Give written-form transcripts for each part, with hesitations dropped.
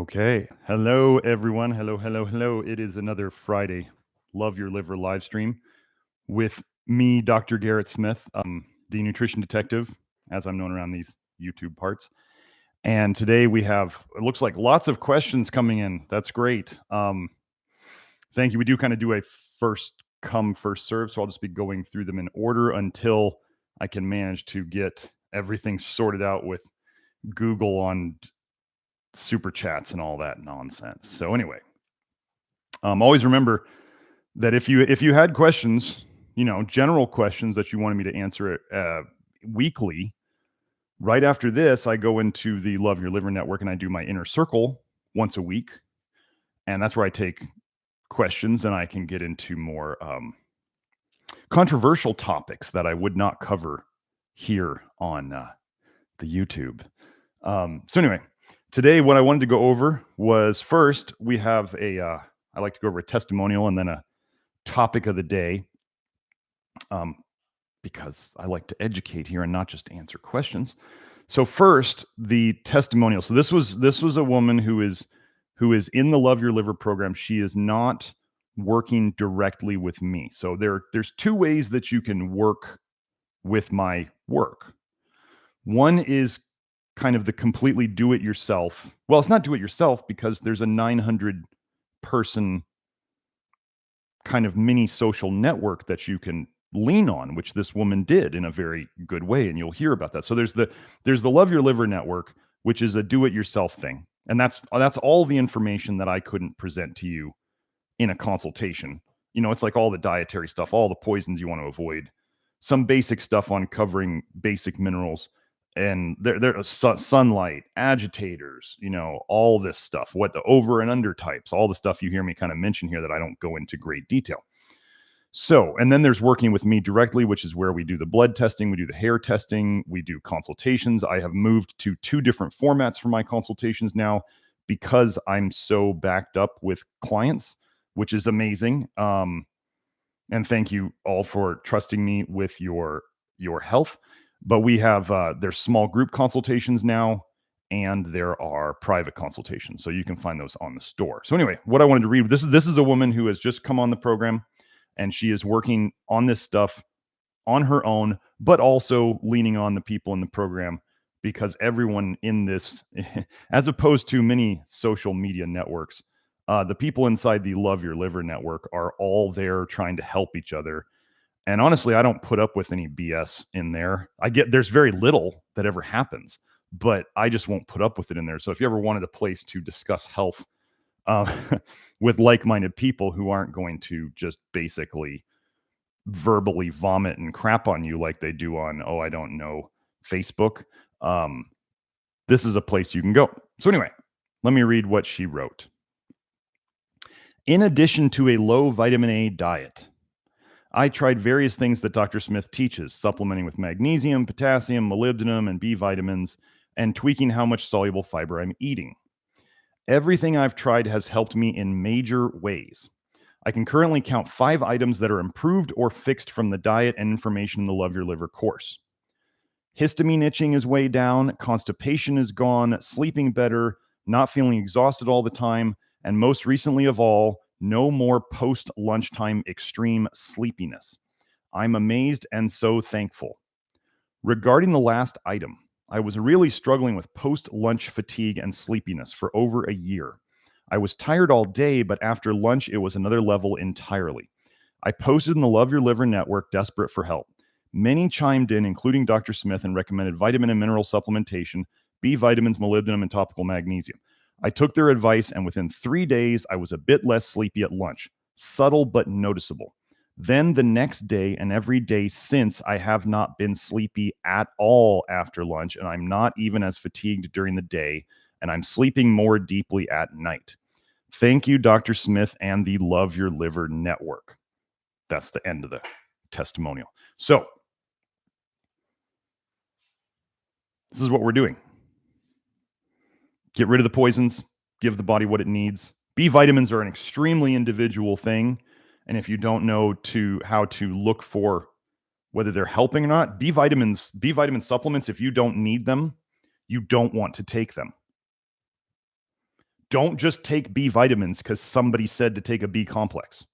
Okay. Hello, everyone. Hello, hello, hello. It is another Friday Love Your Liver live stream with me, Dr. Garrett Smith, the nutrition detective, as I'm known around these YouTube parts. And today we have, it looks like lots of questions coming in. That's great. Thank you. We do kind of do a first come, first serve. So I'll just be going through them in order until I can manage to get everything sorted out with Google on super chats and all that nonsense. So anyway, always remember that if you had questions, general questions that you wanted me to answer weekly, right after this, I go into the Love Your Liver Network and I do my inner circle once a week. And that's where I take questions and I can get into more controversial topics that I would not cover here on the YouTube. So anyway, today what I wanted to go over was first, we have I like to go over a testimonial and then a topic of the day, because I like to educate here and not just answer questions. So first, the testimonial. So this was a woman who is in the Love Your Liver program. She is not working directly with me. So there's two ways that you can work with my work. One is kind of the completely do-it-yourself. Well, it's not do-it-yourself because there's a 900-person kind of mini social network that you can lean on, which this woman did in a very good way, and you'll hear about that. So there's the Love Your Liver network, which is a do-it-yourself thing, and that's all the information that I couldn't present to you in a consultation. It's like all the dietary stuff, all the poisons you want to avoid, some basic stuff on covering basic minerals, and there sunlight, agitators, all this stuff, what the over and under types, all the stuff you hear me kind of mention here that I don't go into great detail. So, and then there's working with me directly, which is where we do the blood testing, we do the hair testing, we do consultations. I have moved to 2 different formats for my consultations now because I'm so backed up with clients, which is amazing. And thank you all for trusting me with your health. But we have there's small group consultations now, and there are private consultations. So you can find those on the store. So anyway, what I wanted to read, this is a woman who has just come on the program, and she is working on this stuff on her own, but also leaning on the people in the program, because everyone in this, as opposed to many social media networks, the people inside the Love Your Liver network are all there trying to help each other. And honestly, I don't put up with any BS in there. There's very little that ever happens, but I just won't put up with it in there. So if you ever wanted a place to discuss health with like-minded people who aren't going to just basically verbally vomit and crap on you like they do on, I don't know, Facebook, this is a place you can go. So anyway, let me read what she wrote. In addition to a low vitamin A diet, I tried various things that Dr. Smith teaches, supplementing with magnesium, potassium, molybdenum, and B vitamins, and tweaking how much soluble fiber I'm eating. Everything I've tried has helped me in major ways. I can currently count 5 items that are improved or fixed from the diet and information in the Love Your Liver course. Histamine itching is way down, constipation is gone, sleeping better, not feeling exhausted all the time, and most recently of all, no more post-lunchtime extreme sleepiness. I'm amazed and so thankful. Regarding the last item, I was really struggling with post-lunch fatigue and sleepiness for over a year. I was tired all day, but after lunch, it was another level entirely. I posted in the Love Your Liver network, desperate for help. Many chimed in, including Dr. Smith, and recommended vitamin and mineral supplementation, B vitamins, molybdenum, and topical magnesium. I took their advice, and within 3 days, I was a bit less sleepy at lunch. Subtle but noticeable. Then the next day and every day since, I have not been sleepy at all after lunch, and I'm not even as fatigued during the day, and I'm sleeping more deeply at night. Thank you, Dr. Smith and the Love Your Liver network. That's the end of the testimonial. So, this is what we're doing. Get rid of the poisons, give the body what it needs. B vitamins are an extremely individual thing. And if you don't know how to look for whether they're helping or not, B vitamin supplements, if you don't need them, you don't want to take them. Don't just take B vitamins because somebody said to take a B complex.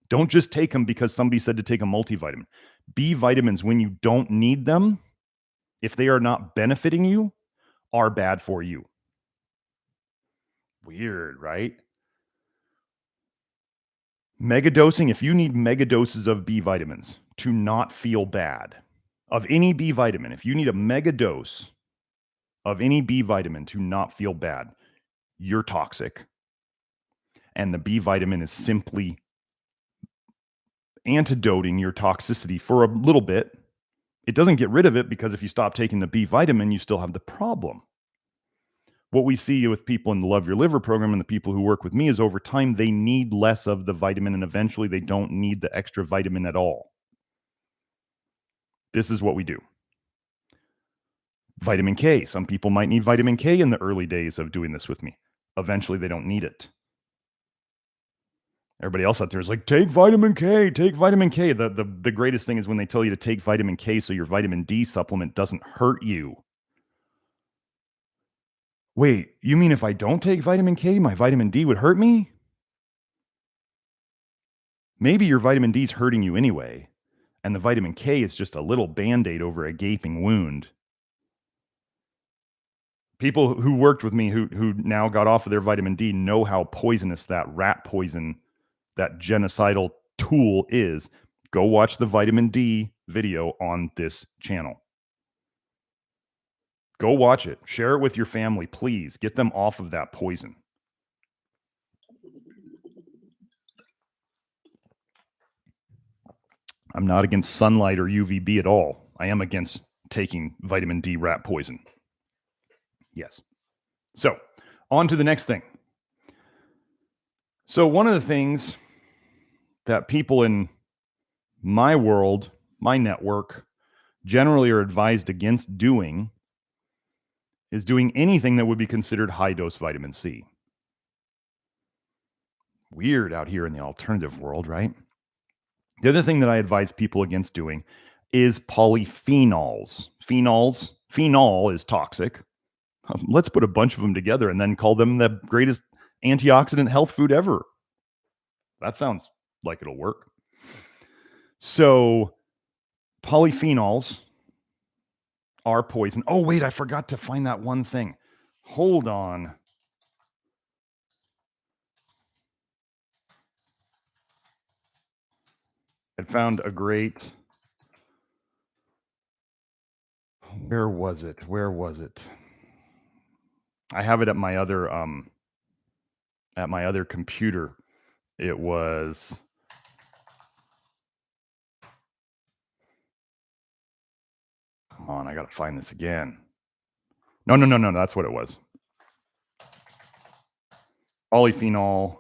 Don't just take them because somebody said to take a multivitamin. B vitamins, when you don't need them, if they are not benefiting you, are bad for you. Weird, right? Megadosing, if you need mega doses of B vitamins to not feel bad, of any B vitamin, if you need a mega dose of any B vitamin to not feel bad, you're toxic. And the B vitamin is simply antidoting your toxicity for a little bit. It doesn't get rid of it, because if you stop taking the B vitamin, you still have the problem. What we see with people in the Love Your Liver program and the people who work with me is over time, they need less of the vitamin, and eventually they don't need the extra vitamin at all. This is what we do. Vitamin K. Some people might need vitamin K in the early days of doing this with me. Eventually they don't need it. Everybody else out there is like, take vitamin K, take vitamin K. The greatest thing is when they tell you to take vitamin K so your vitamin D supplement doesn't hurt you. Wait, you mean if I don't take vitamin K, my vitamin D would hurt me? Maybe your vitamin D is hurting you anyway, and the vitamin K is just a little Band-Aid over a gaping wound. People who worked with me who now got off of their vitamin D know how poisonous that rat poison, that genocidal tool is. Go watch the vitamin D video on this channel. Go watch it. Share it with your family, please. Get them off of that poison. I'm not against sunlight or UVB at all. I am against taking vitamin D rat poison. Yes. So, on to the next thing. So, one of the things that people in my world, my network, generally are advised against doing is doing anything that would be considered high-dose vitamin C. Weird out here in the alternative world, right? The other thing that I advise people against doing is polyphenols. Phenol is toxic. Let's put a bunch of them together and then call them the greatest antioxidant health food ever. That sounds like it'll work. So polyphenols are poison. Oh, wait, I forgot to find that one thing. Hold on. I found a great... Where was it? I have it at my other computer. It was... Come on, I got to find this again. No, that's what it was. Polyphenol.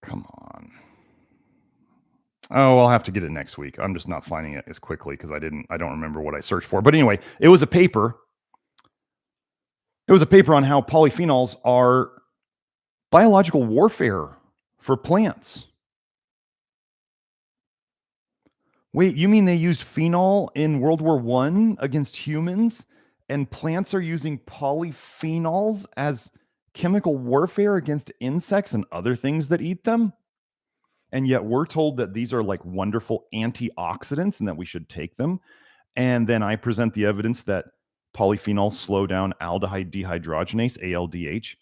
Come on. Oh, I'll have to get it next week. I'm just not finding it as quickly because I don't remember what I searched for. But anyway, it was a paper. It was a paper on how polyphenols are biological warfare for plants. Wait, you mean they used phenol in World War I against humans, and plants are using polyphenols as chemical warfare against insects and other things that eat them? And yet we're told that these are like wonderful antioxidants and that we should take them. And then I present the evidence that polyphenols slow down aldehyde dehydrogenase, ALDH,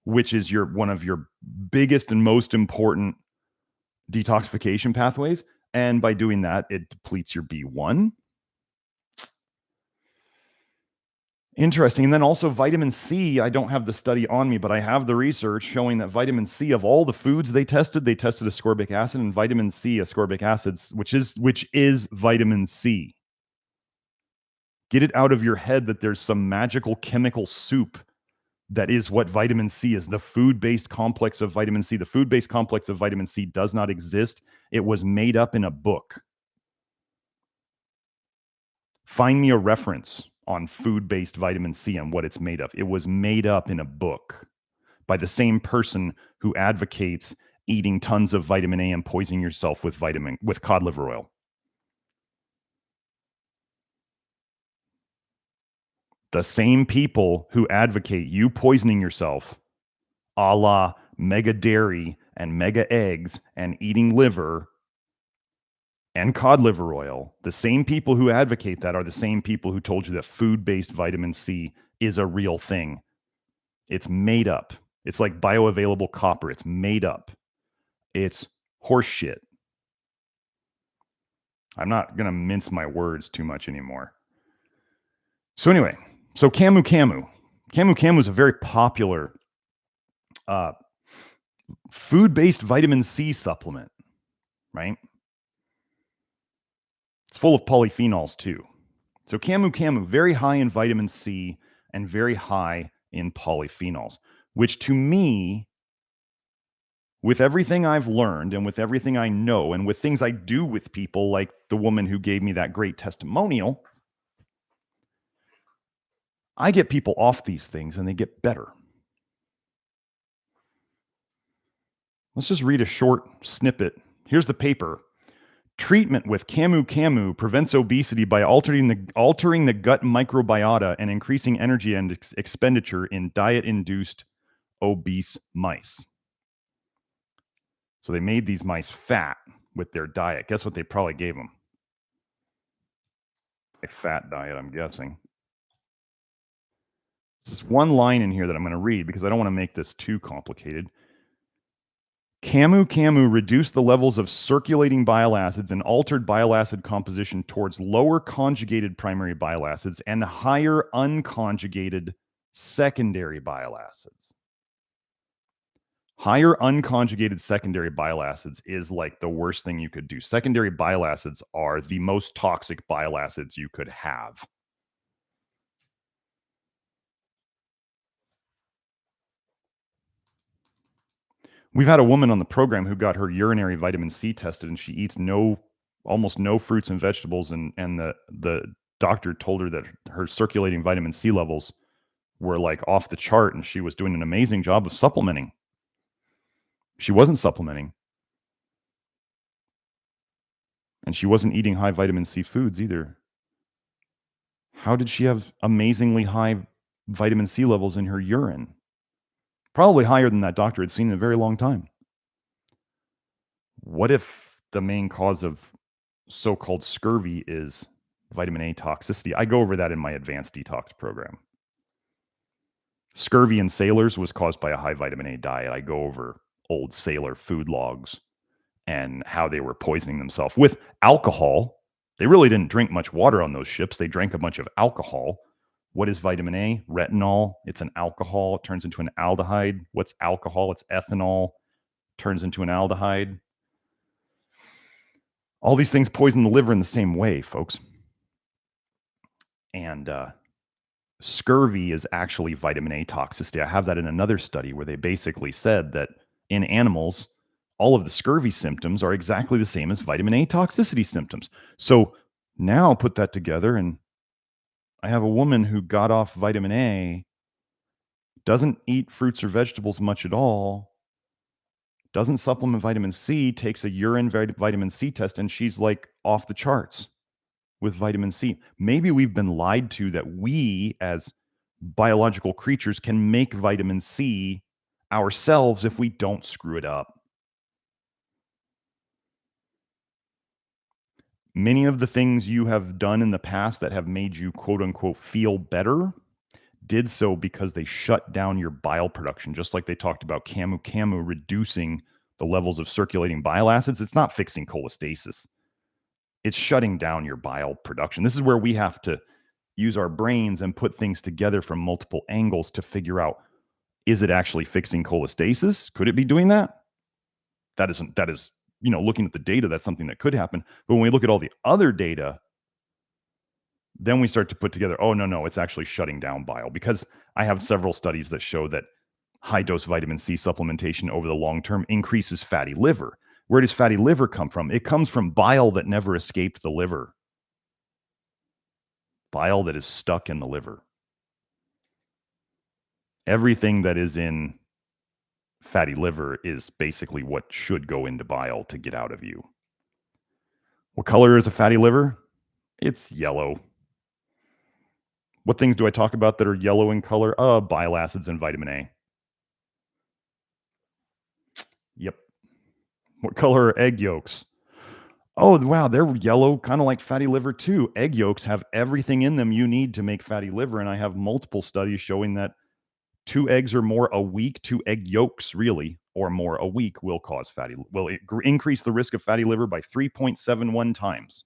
which is one of your biggest and most important detoxification pathways. And by doing that, it depletes your B1. Interesting. And then also vitamin C, I don't have the study on me, but I have the research showing that vitamin C, of all the foods they tested ascorbic acid, and vitamin C, ascorbic acids, which is vitamin C. Get it out of your head that there's some magical chemical soup that is what vitamin C is, the food-based complex of vitamin C. The food-based complex of vitamin C does not exist. It was made up in a book. Find me a reference on food-based vitamin C and what it's made of. It was made up in a book by the same person who advocates eating tons of vitamin A and poisoning yourself with cod liver oil. The same people who advocate you poisoning yourself, a la mega dairy and mega eggs and eating liver and cod liver oil, the same people who advocate that are the same people who told you that food-based vitamin C is a real thing. It's made up. It's like bioavailable copper. It's made up. It's horse shit. I'm not going to mince my words too much anymore. So anyway, so Camu Camu. Camu Camu is a very popular food-based vitamin C supplement, right? It's full of polyphenols too. So Camu Camu, very high in vitamin C and very high in polyphenols, which to me, with everything I've learned and with everything I know and with things I do with people like the woman who gave me that great testimonial, I get people off these things and they get better. Let's just read a short snippet. Here's the paper. Treatment with Camu Camu prevents obesity by altering the gut microbiota and increasing energy and expenditure in diet-induced obese mice. So they made these mice fat with their diet. Guess what they probably gave them? A fat diet, I'm guessing. There's one line in here that I'm going to read because I don't want to make this too complicated. Camu Camu reduced the levels of circulating bile acids and altered bile acid composition towards lower conjugated primary bile acids and higher unconjugated secondary bile acids. Higher unconjugated secondary bile acids is like the worst thing you could do. Secondary bile acids are the most toxic bile acids you could have. We've had a woman on the program who got her urinary vitamin C tested, and she eats almost no fruits and vegetables, and the doctor told her that her circulating vitamin C levels were like off the chart, and she was doing an amazing job of supplementing. She wasn't supplementing. And she wasn't eating high vitamin C foods either. How did she have amazingly high vitamin C levels in her urine? Probably higher than that doctor had seen in a very long time. What if the main cause of so-called scurvy is vitamin A toxicity? I go over that in my advanced detox program. Scurvy in sailors was caused by a high vitamin A diet. I go over old sailor food logs and how they were poisoning themselves with alcohol. They really didn't drink much water on those ships. They drank a bunch of alcohol. What is vitamin A? Retinol. It's an alcohol. It turns into an aldehyde. What's alcohol? It's ethanol. Turns into an aldehyde. All these things poison the liver in the same way, folks. And scurvy is actually vitamin A toxicity. I have that in another study where they basically said that in animals, all of the scurvy symptoms are exactly the same as vitamin A toxicity symptoms. So now put that together, and I have a woman who got off vitamin A, doesn't eat fruits or vegetables much at all, doesn't supplement vitamin C, takes a urine vitamin C test, and she's like off the charts with vitamin C. Maybe we've been lied to that we as biological creatures can make vitamin C ourselves if we don't screw it up. Many of the things you have done in the past that have made you quote unquote feel better did so because they shut down your bile production, just like they talked about Camu Camu reducing the levels of circulating bile acids. It's not fixing cholestasis. It's shutting down your bile production. This is where we have to use our brains and put things together from multiple angles to figure out, is it actually fixing cholestasis? Could it be doing that? That is, looking at the data, that's something that could happen. But when we look at all the other data, then we start to put together, oh, no, it's actually shutting down bile, because I have several studies that show that high dose vitamin C supplementation over the long term increases fatty liver. Where does fatty liver come from? It comes from bile that never escaped the liver. Bile that is stuck in the liver. Everything that is in fatty liver is basically what should go into bile to get out of you. What color is a fatty liver? It's yellow. What things do I talk about that are yellow in color? Bile acids and vitamin A. Yep. What color are egg yolks? Oh, wow, they're yellow, kind of like fatty liver too. Egg yolks have everything in them you need to make fatty liver, and I have multiple studies showing that 2 eggs or more a week, 2 egg yolks really or more a week will increase the risk of fatty liver by 3.71 times.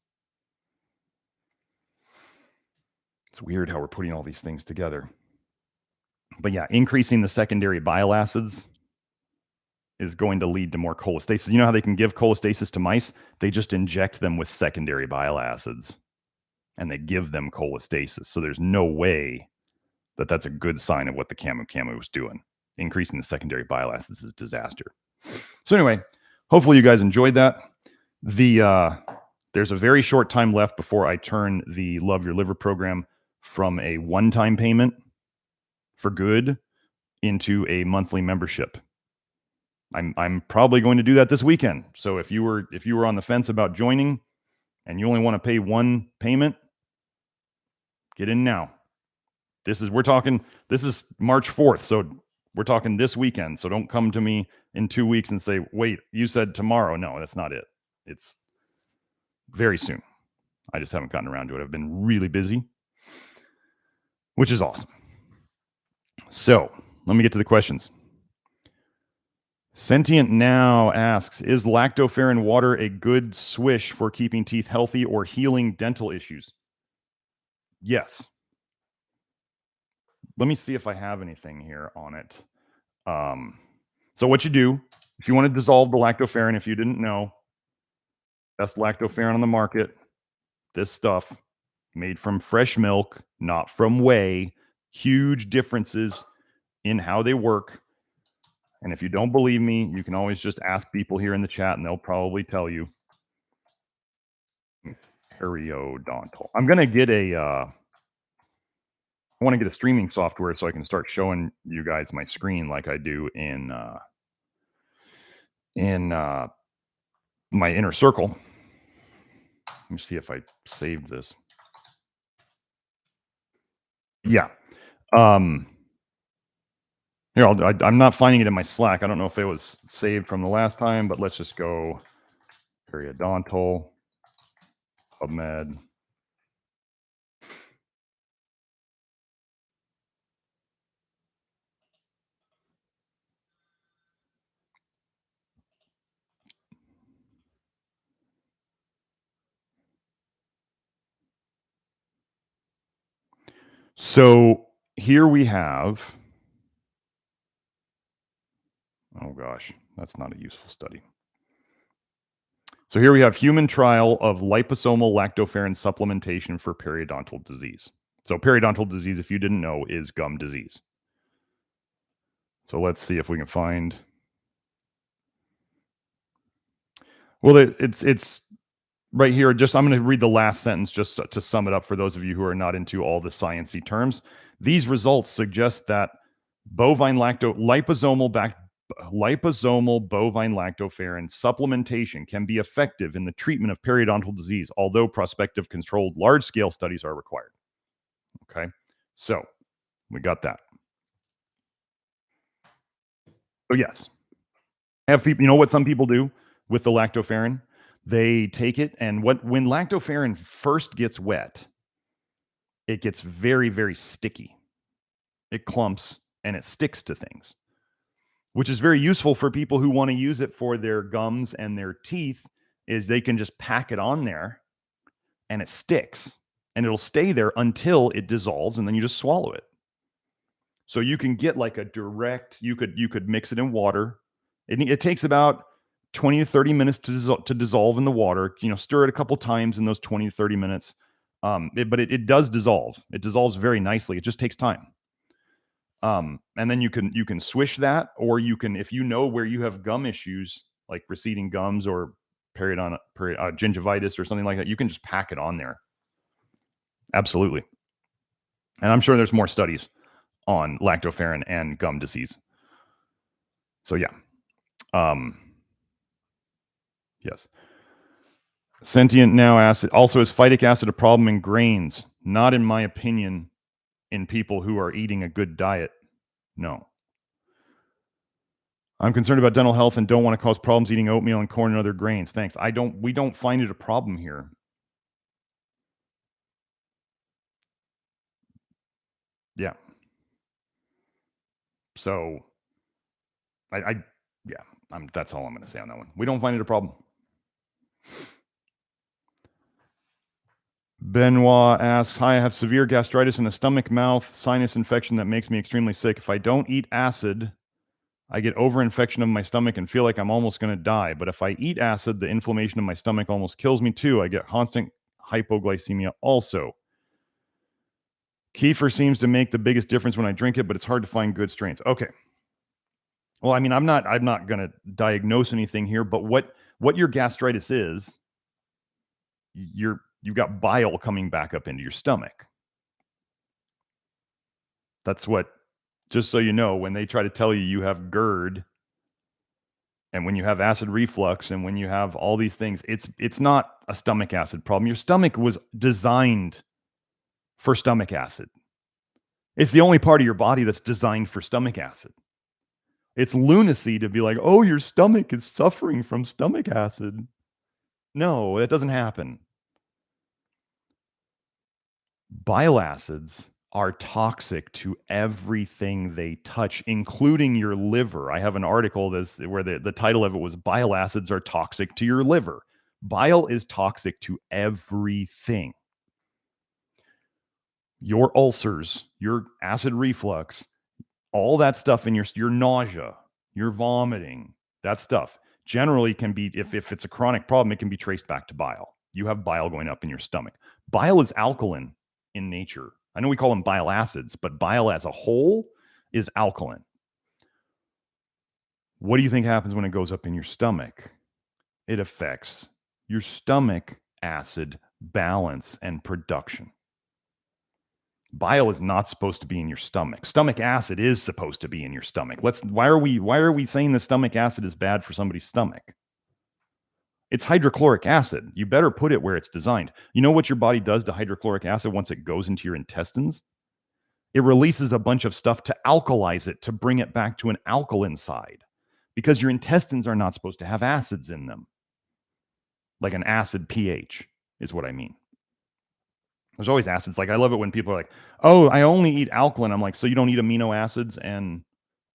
It's weird how we're putting all these things together. But yeah, increasing the secondary bile acids is going to lead to more cholestasis. You know how they can give cholestasis to mice? They just inject them with secondary bile acids and they give them cholestasis. So there's no way that that's a good sign of what the Camu Camu was doing. Increasing the secondary bile acids is disaster. So anyway, hopefully you guys enjoyed that. There's a very short time left before I turn the Love Your Liver program from a one-time payment for good into a monthly membership. I'm probably going to do that this weekend. So if you were on the fence about joining and you only want to pay one payment, get in now. This is March 4th. So we're talking this weekend. So don't come to me in 2 weeks and say, wait, you said tomorrow. No, that's not it. It's very soon. I just haven't gotten around to it. I've been really busy, which is awesome. So let me get to the questions. Sentient Now asks, is Lactoferrin water a good swish for keeping teeth healthy or healing dental issues? Yes. Let me see if I have anything here on it. So what you do, if you want to dissolve the Lactoferrin, if you didn't know, best Lactoferrin on the market, this stuff made from fresh milk, not from whey. Huge differences in how they work. And if you don't believe me, you can always just ask people here in the chat and they'll probably tell you. It's periodontal. I'm going to get I want to get a streaming software so I can start showing you guys my screen like I do in my inner circle. Let me see if I saved this. Yeah. Here, I'm not finding it in my Slack. I don't know if it was saved from the last time, but let's just go periodontal, PubMed. So here we have, oh gosh, that's not a useful study. So here we have human trial of liposomal lactoferrin supplementation for periodontal disease. So periodontal disease, if you didn't know, is gum disease. So let's see if we can find. Well, it's right here. Just I'm going to read the last sentence just to sum it up for those of you who are not into all the sciencey terms. These results suggest that liposomal bovine lactoferrin supplementation can be effective in the treatment of periodontal disease, although prospective controlled large-scale studies are required. Okay, so we got that. So yes, have people. You know what some people do with the lactoferrin? They take it, and when lactoferrin first gets wet, it gets very, very sticky. It clumps and it sticks to things, which is very useful for people who want to use it for their gums and their teeth. Is they can just pack it on there and it sticks and it'll stay there until it dissolves and then you just swallow it. So you can get like a direct, you could mix it in water. It takes about 20 to 30 minutes to dissolve in the water. Stir it a couple times in those 20 to 30 minutes. But it does dissolve. It dissolves very nicely. It just takes time. And then you can swish that, or you can, if you know where you have gum issues like receding gums or gingivitis or something like that, you can just pack it on there. Absolutely. And I'm sure there's more studies on lactoferrin and gum disease. So yeah. Yes. Sentient Now asks, also, is phytic acid a problem in grains? Not in my opinion. in people who are eating a good diet. No. I'm concerned about dental health and don't want to cause problems eating oatmeal and corn and other grains. Thanks. We don't find it a problem here. Yeah. So that's all I'm going to say on that one. We don't find it a problem. Benoit asks, hi, I have severe gastritis and a stomach mouth sinus infection that makes me extremely sick. If I don't eat acid, I get overinfection of my stomach and feel like I'm almost going to die. But if I eat acid, the inflammation of my stomach almost kills me too. I get constant hypoglycemia also. Kefir seems to make the biggest difference when I drink it, but it's hard to find good strains. Okay. Well, I mean, I'm not going to diagnose anything here, but what your gastritis is, you've got bile coming back up into your stomach. That's what, just so you know, when they try to tell you you have GERD, and when you have acid reflux, and when you have all these things, it's not a stomach acid problem. Your stomach was designed for stomach acid. It's the only part of your body that's designed for stomach acid. It's lunacy to be like, oh, your stomach is suffering from stomach acid. No, that doesn't happen. Bile acids are toxic to everything they touch, including your liver. I have an article where the title of it was Bile Acids Are Toxic to Your Liver. Bile is toxic to everything. Your ulcers, your acid reflux, all that stuff in your nausea, your vomiting, that stuff generally can be, if it's a chronic problem, it can be traced back to bile. You have bile going up in your stomach. Bile is alkaline in nature. I know we call them bile acids, but bile as a whole is alkaline. What do you think happens when it goes up in your stomach? It affects your stomach acid balance and production. Bile is not supposed to be in your stomach. Stomach acid is supposed to be in your stomach. Why are we saying the stomach acid is bad for somebody's stomach? It's hydrochloric acid. You better put it where it's designed. You know what your body does to hydrochloric acid once it goes into your intestines? It releases a bunch of stuff to alkalize it, to bring it back to an alkaline side, because your intestines are not supposed to have acids in them. Like an acid pH is what I mean. There's always acids. Like, I love it when people are like, oh, I only eat alkaline. I'm like, so you don't eat amino acids and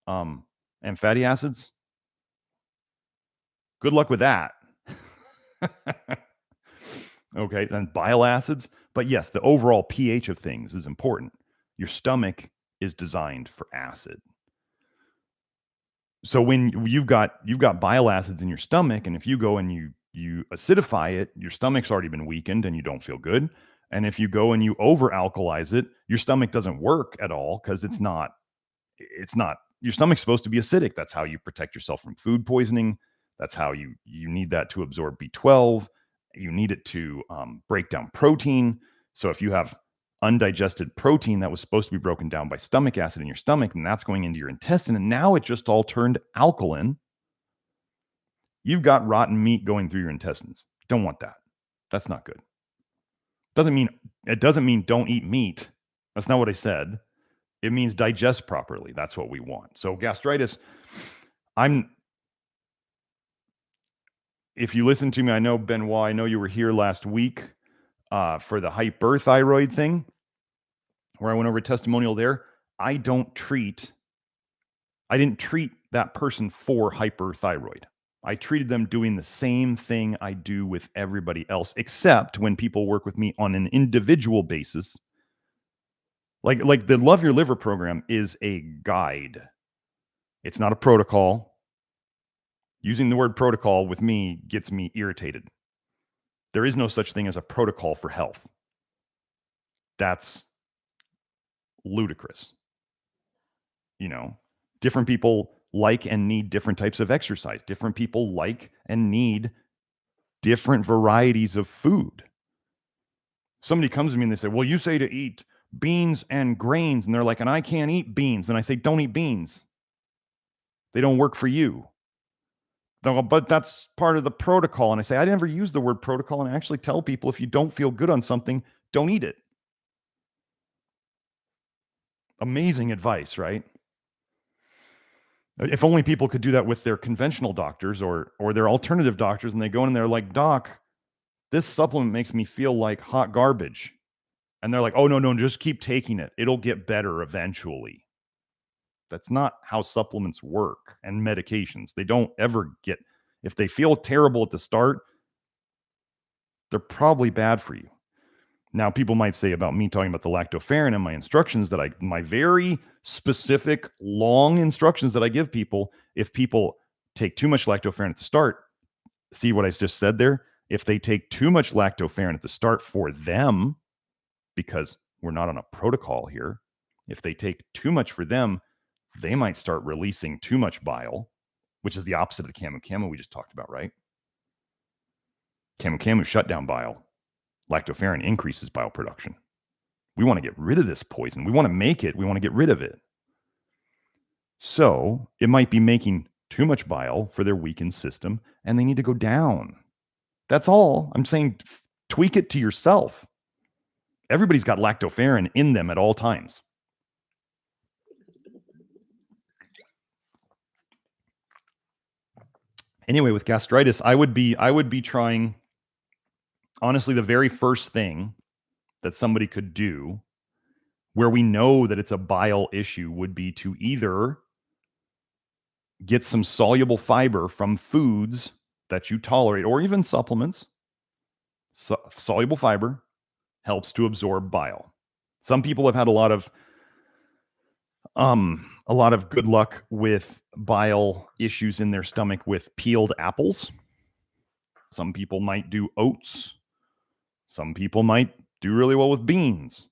fatty acids? Good luck with that. Okay, and bile acids. But yes, the overall pH of things is important. Your stomach is designed for acid. So when you've got bile acids in your stomach, and if you go and you acidify it, your stomach's already been weakened and you don't feel good. And if you go and you over alkalize it, your stomach doesn't work at all, because it's not, your stomach's supposed to be acidic. That's how you protect yourself from food poisoning. That's how you need that to absorb B12. You need it to break down protein. So if you have undigested protein that was supposed to be broken down by stomach acid in your stomach, and that's going into your intestine, and now it just all turned alkaline, you've got rotten meat going through your intestines. Don't want that. That's not good. It doesn't mean don't eat meat. That's not what I said. It means digest properly. That's what we want. So gastritis, if you listen to me, I know, Benoit, I know you were here last week for the hyperthyroid thing, where I went over a testimonial there. I didn't treat that person for hyperthyroid. I treated them doing the same thing I do with everybody else, except when people work with me on an individual basis. Like the Love Your Liver program is a guide. It's not a protocol. Using the word protocol with me gets me irritated. There is no such thing as a protocol for health. That's ludicrous. You know, different people like and need different types of exercise. Different people like and need different varieties of food. Somebody comes to me and they say, well, you say to eat beans and grains. And they're like, and I can't eat beans. And I say, don't eat beans. They don't work for you. But that's part of the protocol. And I say, I never use the word protocol. And I actually tell people, if you don't feel good on something, don't eat it. Amazing advice, right? If only people could do that with their conventional doctors or their alternative doctors, and they go in and they're like, "Doc, this supplement makes me feel like hot garbage." And they're like, "Oh, no, no, just keep taking it. It'll get better eventually." That's not how supplements work and medications. They don't ever get, if they feel terrible at the start, they're probably bad for you. Now, people might say about me talking about the lactoferrin and my instructions that my very specific long instructions that I give people, if people take too much lactoferrin at the start, see what I just said there? If they take too much lactoferrin at the start for them, because we're not on a protocol here, if they take too much for them, they might start releasing too much bile, which is the opposite of the Camu Camu we just talked about, right? Camu Camu shut down bile. Lactoferrin increases bile production. We want to get rid of this poison. We want to make it. We want to get rid of it. So it might be making too much bile for their weakened system, and they need to go down. That's all. I'm saying tweak it to yourself. Everybody's got lactoferrin in them at all times. Anyway, with gastritis, I would be trying, honestly, the very first thing that somebody could do where we know that it's a bile issue would be to either get some soluble fiber from foods that you tolerate or even supplements. Soluble fiber helps to absorb bile. Some people have had a lot of good luck with bile issues in their stomach with peeled apples. Some people might do oats. Some people might do really well with beans.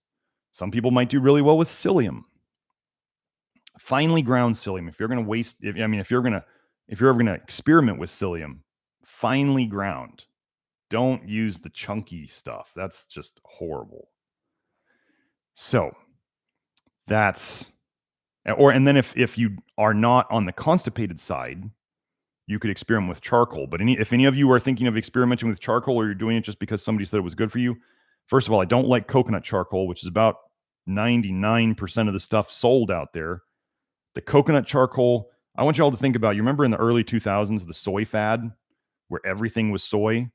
Some people might do really well with psyllium. Finely ground psyllium. If you're going to if you're ever going to experiment with psyllium, finely ground. Don't use the chunky stuff. That's just horrible. So and then if you are not on the constipated side, you could experiment with charcoal. But if any of you are thinking of experimenting with charcoal, or you're doing it just because somebody said it was good for you, first of all, I don't like coconut charcoal, which is about 99% of the stuff sold out there. The coconut charcoal, I want you all to think about, you remember in the early 2000s, the soy fad, where everything was soy?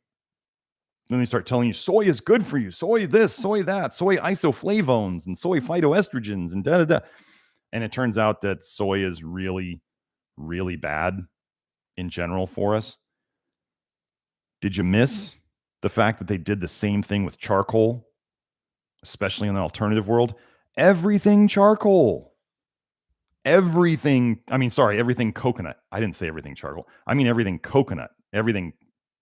Then they start telling you soy is good for you. Soy this, soy that, soy isoflavones and soy phytoestrogens and da-da-da. And it turns out that soy is really, really bad in general for us. Did you miss the fact that they did the same thing with charcoal, especially in the alternative world? Everything charcoal. Everything coconut. I didn't say everything charcoal. I mean everything coconut. Everything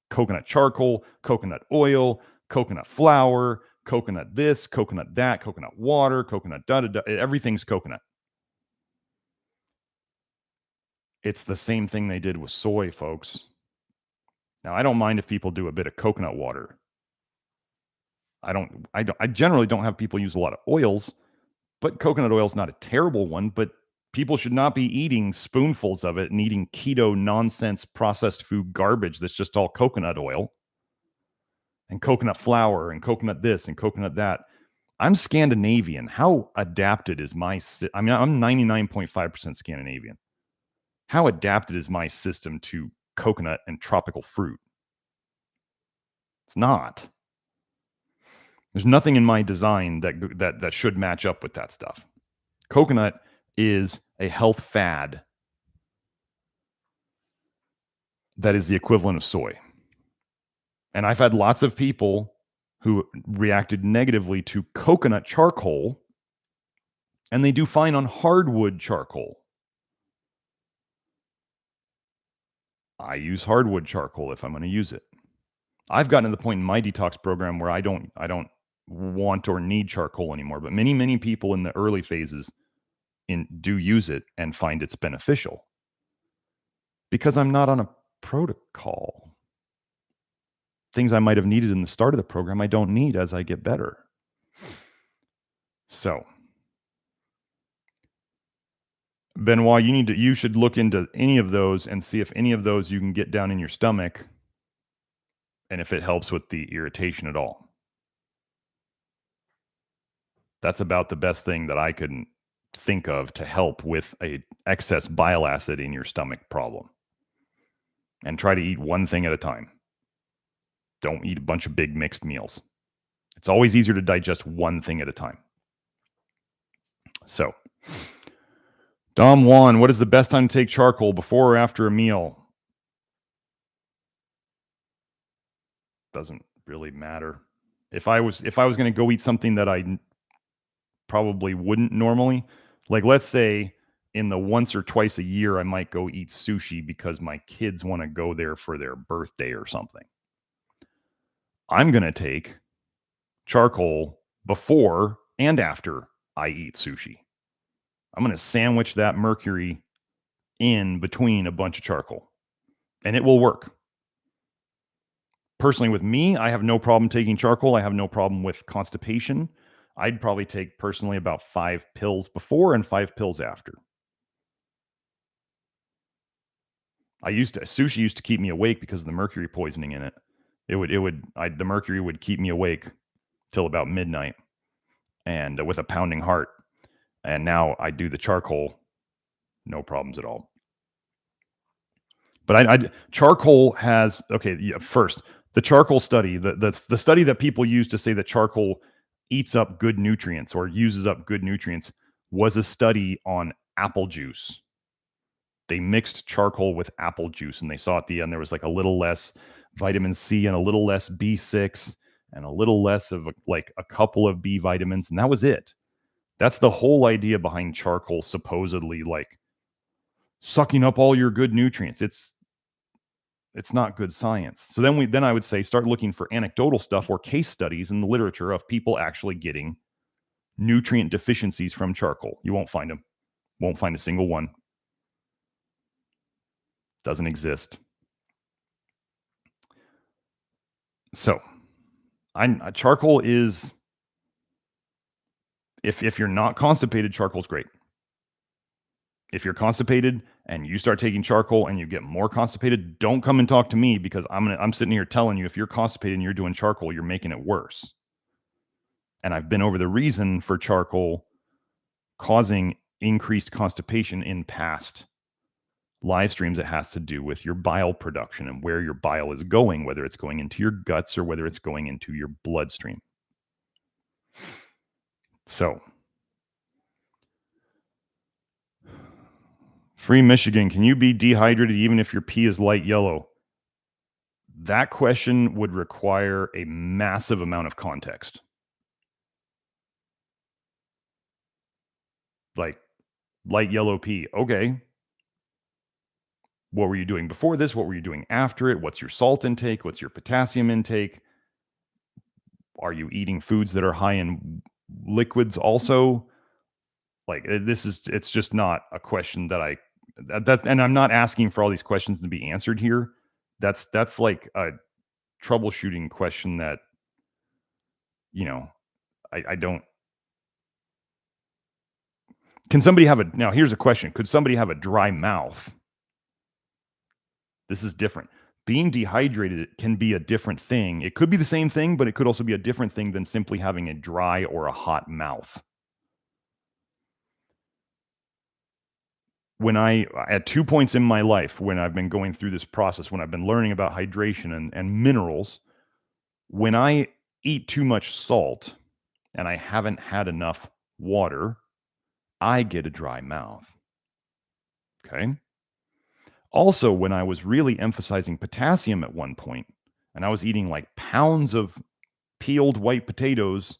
coconut charcoal, coconut oil, coconut flour, coconut this, coconut that, coconut water, coconut da-da-da. Everything's coconut. It's the same thing they did with soy, folks. Now, I don't mind if people do a bit of coconut water. I generally don't have people use a lot of oils, but coconut oil is not a terrible one, but people should not be eating spoonfuls of it and eating keto nonsense processed food garbage that's just all coconut oil and coconut flour and coconut this and coconut that. I'm Scandinavian. How adapted is I'm 99.5% Scandinavian. How adapted is my system to coconut and tropical fruit? It's not. There's nothing in my design that should match up with that stuff. Coconut is a health fad that is the equivalent of soy. And I've had lots of people who reacted negatively to coconut charcoal, and they do fine on hardwood charcoal. I use hardwood charcoal if I'm going to use it. I've gotten to the point in my detox program where I don't want or need charcoal anymore, but many people in the early phases do use it and find it's beneficial because I'm not on a protocol. Things I might have needed in the start of the program, I don't need as I get better. So, Benoit, you should look into any of those and see if any of those you can get down in your stomach and if it helps with the irritation at all. That's about the best thing that I can think of to help with a excess bile acid in your stomach problem. And try to eat one thing at a time. Don't eat a bunch of big mixed meals. It's always easier to digest one thing at a time. So, Dom Juan, what is the best time to take charcoal, before or after a meal? Doesn't really matter. If I was going to go eat something that I probably wouldn't normally, like let's say in the once or twice a year I might go eat sushi because my kids want to go there for their birthday or something. I'm going to take charcoal before and after I eat sushi. I'm going to sandwich that mercury in between a bunch of charcoal, and it will work. Personally, with me, I have no problem taking charcoal. I have no problem with constipation. I'd probably take personally about 5 pills before and 5 pills after. Sushi used to keep me awake because of the mercury poisoning in it. The mercury would keep me awake till about midnight, and with a pounding heart. And now I do the charcoal, no problems at all. But charcoal has, first, the charcoal study, the study that people use to say that charcoal eats up good nutrients or uses up good nutrients was a study on apple juice. They mixed charcoal with apple juice, and they saw at the end there was like a little less vitamin C and a little less B6 and a little less of a couple of B vitamins, and that was it. That's the whole idea behind charcoal supposedly like sucking up all your good nutrients. It's not good science. So then I would say start looking for anecdotal stuff or case studies in the literature of people actually getting nutrient deficiencies from charcoal. You won't find them. Won't find a single one. Doesn't exist. So, charcoal is, if you're not constipated, charcoal's great. If you're constipated and you start taking charcoal and you get more constipated, don't come and talk to me, because I'm sitting here telling you, if you're constipated and you're doing charcoal, you're making it worse. And I've been over the reason for charcoal causing increased constipation in past live streams. It has to do with your bile production and where your bile is going, whether it's going into your guts or whether it's going into your bloodstream. So, Free Michigan, can you be dehydrated even if your pee is light yellow? That question would require a massive amount of context. Like, light yellow pee. Okay. What were you doing before this? What were you doing after it? What's your salt intake? What's your potassium intake? Are you eating foods that are high in liquids also? Like, it's just not a question that and I'm not asking for all these questions to be answered here. That's like a troubleshooting question that, I don't. Can somebody now here's a question. Could somebody have a dry mouth? This is different. Being dehydrated can be a different thing. It could be the same thing, but it could also be a different thing than simply having a dry or a hot mouth. At 2 points in my life, when I've been going through this process, when I've been learning about hydration and minerals, when I eat too much salt and I haven't had enough water, I get a dry mouth. Okay. Also, when I was really emphasizing potassium at one point, and I was eating like pounds of peeled white potatoes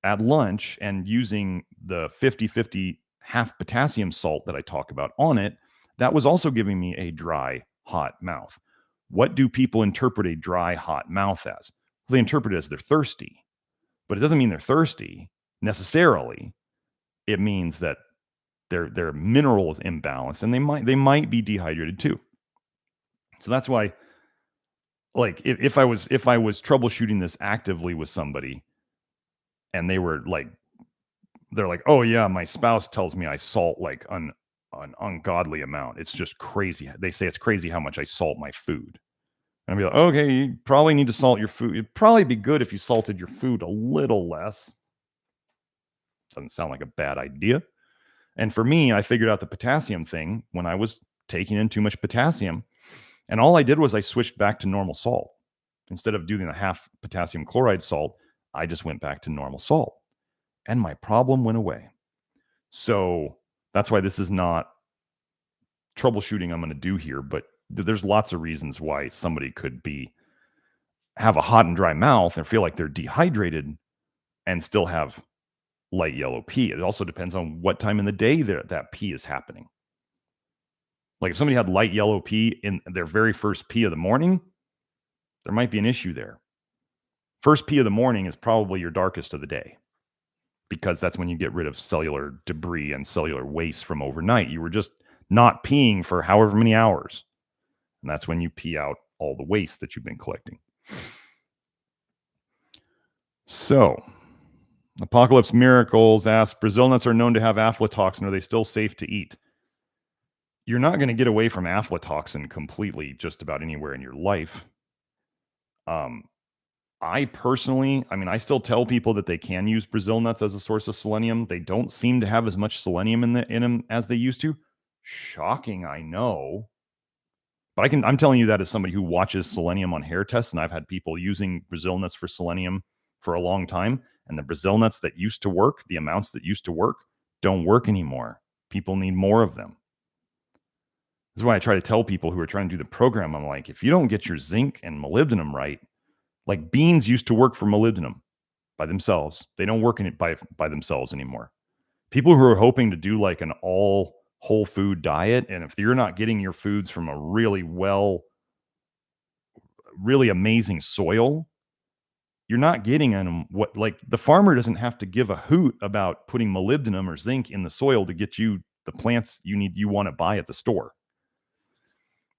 at lunch and using the 50-50 half potassium salt that I talk about on it, that was also giving me a dry, hot mouth. What do people interpret a dry, hot mouth as? Well, they interpret it as they're thirsty, but it doesn't mean they're thirsty necessarily. It means that their mineral is imbalanced, and they might be dehydrated too. So that's why, like, if I was troubleshooting this actively with somebody, and they're like, oh yeah, my spouse tells me I salt like an ungodly amount. It's just crazy. They say it's crazy how much I salt my food. And I'd be like, okay, you probably need to salt your food. It'd probably be good if you salted your food a little less. Doesn't sound like a bad idea. And for me, I figured out the potassium thing when I was taking in too much potassium. And all I did was I switched back to normal salt. Instead of doing the half potassium chloride salt, I just went back to normal salt. And my problem went away. So that's why this is not troubleshooting I'm going to do here, but there's lots of reasons why somebody could have a hot and dry mouth and feel like they're dehydrated and still have light yellow pee. It also depends on what time in the day that pee is happening. Like if somebody had light yellow pee in their very first pee of the morning, there might be an issue there. First pee of the morning is probably your darkest of the day because that's when you get rid of cellular debris and cellular waste from overnight. You were just not peeing for however many hours. And that's when you pee out all the waste that you've been collecting. So, Apocalypse Miracles asks, Brazil nuts are known to have aflatoxin. Are they still safe to eat? You're not going to get away from aflatoxin completely just about anywhere in your life. I personally, I still tell people that they can use Brazil nuts as a source of selenium. They don't seem to have as much selenium in them as they used to. Shocking, I know. But I'm telling you that as somebody who watches selenium on hair tests, and I've had people using Brazil nuts for selenium for a long time, and the Brazil nuts that used to work, the amounts that used to work, don't work anymore. People need more of them. This is why I try to tell people who are trying to do the program, I'm like, if you don't get your zinc and molybdenum right, like beans used to work for molybdenum by themselves. They don't work in it by themselves anymore. People who are hoping to do like an all whole food diet, and if you're not getting your foods from a really amazing soil, you're not getting them. What, like, the farmer doesn't have to give a hoot about putting molybdenum or zinc in the soil to get you the plants you want to buy at the store.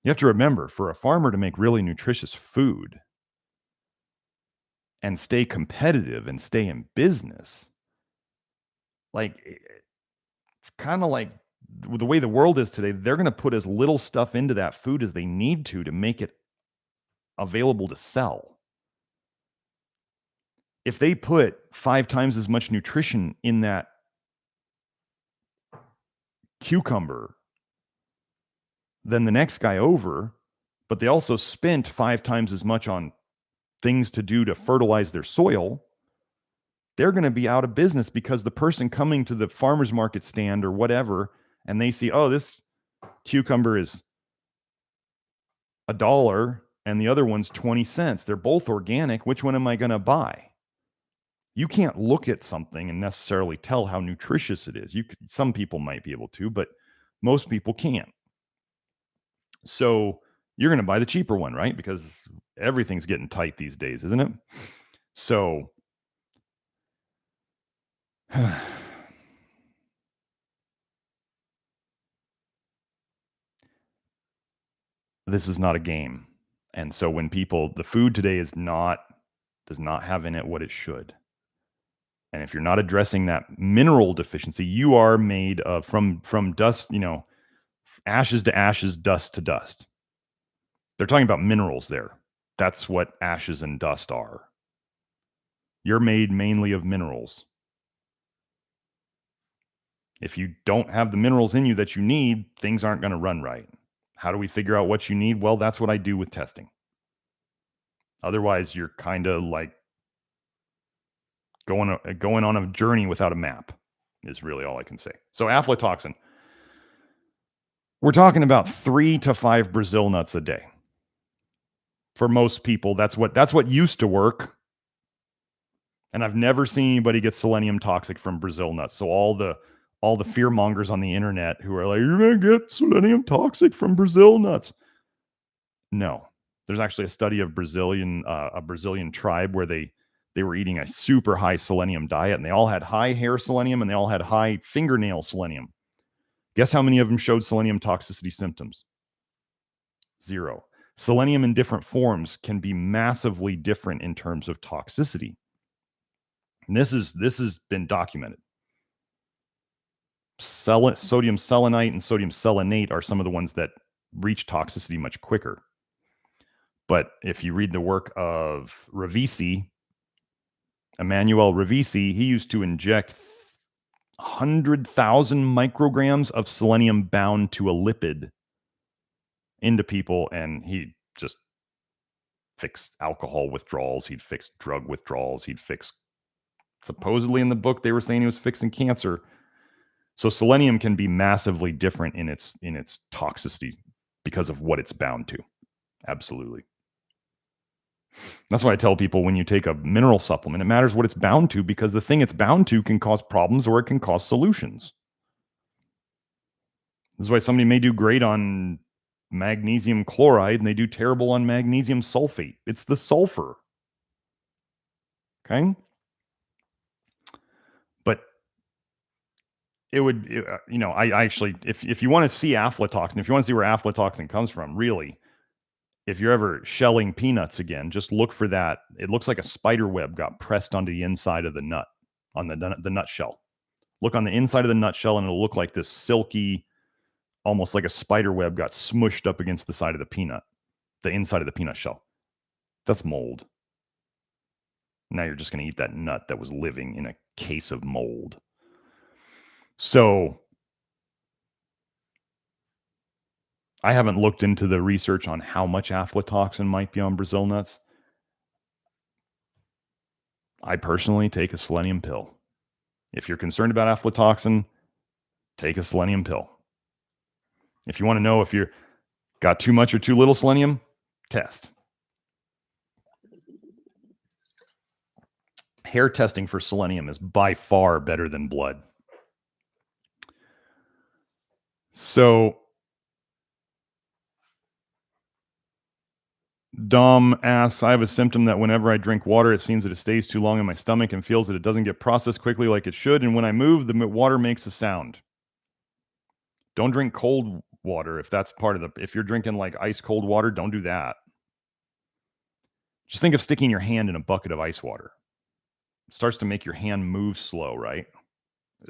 You have to remember, for a farmer to make really nutritious food and stay competitive and stay in business, like, it's kind of like the way the world is today, they're going to put as little stuff into that food as they need to make it available to sell. If they put 5 times as much nutrition in that cucumber than the next guy over, but they also spent 5 times as much on things to do to fertilize their soil, they're going to be out of business because the person coming to the farmer's market stand or whatever, and they see, oh, this cucumber is $1 and the other one's 20 cents. They're both organic. Which one am I going to buy? You can't look at something and necessarily tell how nutritious it is. Some people might be able to, but most people can't. So you're going to buy the cheaper one, right? Because everything's getting tight these days, isn't it? So this is not a game. And so when the food today does not have in it what it should. And if you're not addressing that mineral deficiency, you are made of from dust, ashes to ashes, dust to dust. They're talking about minerals there. That's what ashes and dust are. You're made mainly of minerals. If you don't have the minerals in you that you need, things aren't going to run right. How do we figure out what you need? Well, that's what I do with testing. Otherwise, you're kind of like going on a journey without a map is really all I can say. So aflatoxin, we're talking about 3 to 5 Brazil nuts a day. For most people, that's what used to work. And I've never seen anybody get selenium toxic from Brazil nuts. So all the fear mongers on the internet who are like, you're going to get selenium toxic from Brazil nuts. No, there's actually a study of a Brazilian tribe where they were eating a super high selenium diet, and they all had high hair selenium and they all had high fingernail selenium. Guess how many of them showed selenium toxicity symptoms? 0. Selenium in different forms can be massively different in terms of toxicity. And this has been documented. Sodium selenite and sodium selenate are some of the ones that reach toxicity much quicker. But if you read the work of Emmanuel Ravisi, he used to inject 100,000 micrograms of selenium bound to a lipid into people, and he just fixed alcohol withdrawals. He'd fixed drug withdrawals. He'd fixed, supposedly in the book, they were saying he was fixing cancer. So selenium can be massively different in its toxicity because of what it's bound to. Absolutely. That's why I tell people when you take a mineral supplement, it matters what it's bound to, because the thing it's bound to can cause problems or it can cause solutions. This is why somebody may do great on magnesium chloride and they do terrible on magnesium sulfate. It's the sulfur. Okay? But it would, I actually, if you want to see aflatoxin, if you want to see where aflatoxin comes from, really, if you're ever shelling peanuts again, just look for that. It looks like a spider web got pressed onto the inside of the nut, on the nut shell. Look on the inside of the nut shell and it'll look like this silky, almost like a spider web got smushed up against the side of the peanut, the inside of the peanut shell. That's mold. Now you're just going to eat that nut that was living in a case of mold. So I haven't looked into the research on how much aflatoxin might be on Brazil nuts. I personally take a selenium pill. If you're concerned about aflatoxin, take a selenium pill. If you want to know if you're got too much or too little selenium, test. Hair testing for selenium is by far better than blood. So Dom asks, I have a symptom that whenever I drink water, it seems that it stays too long in my stomach and feels that it doesn't get processed quickly like it should. And when I move, the water makes a sound. Don't drink cold water if that's part of if you're drinking like ice cold water, don't do that. Just think of sticking your hand in a bucket of ice water. It starts to make your hand move slow, right?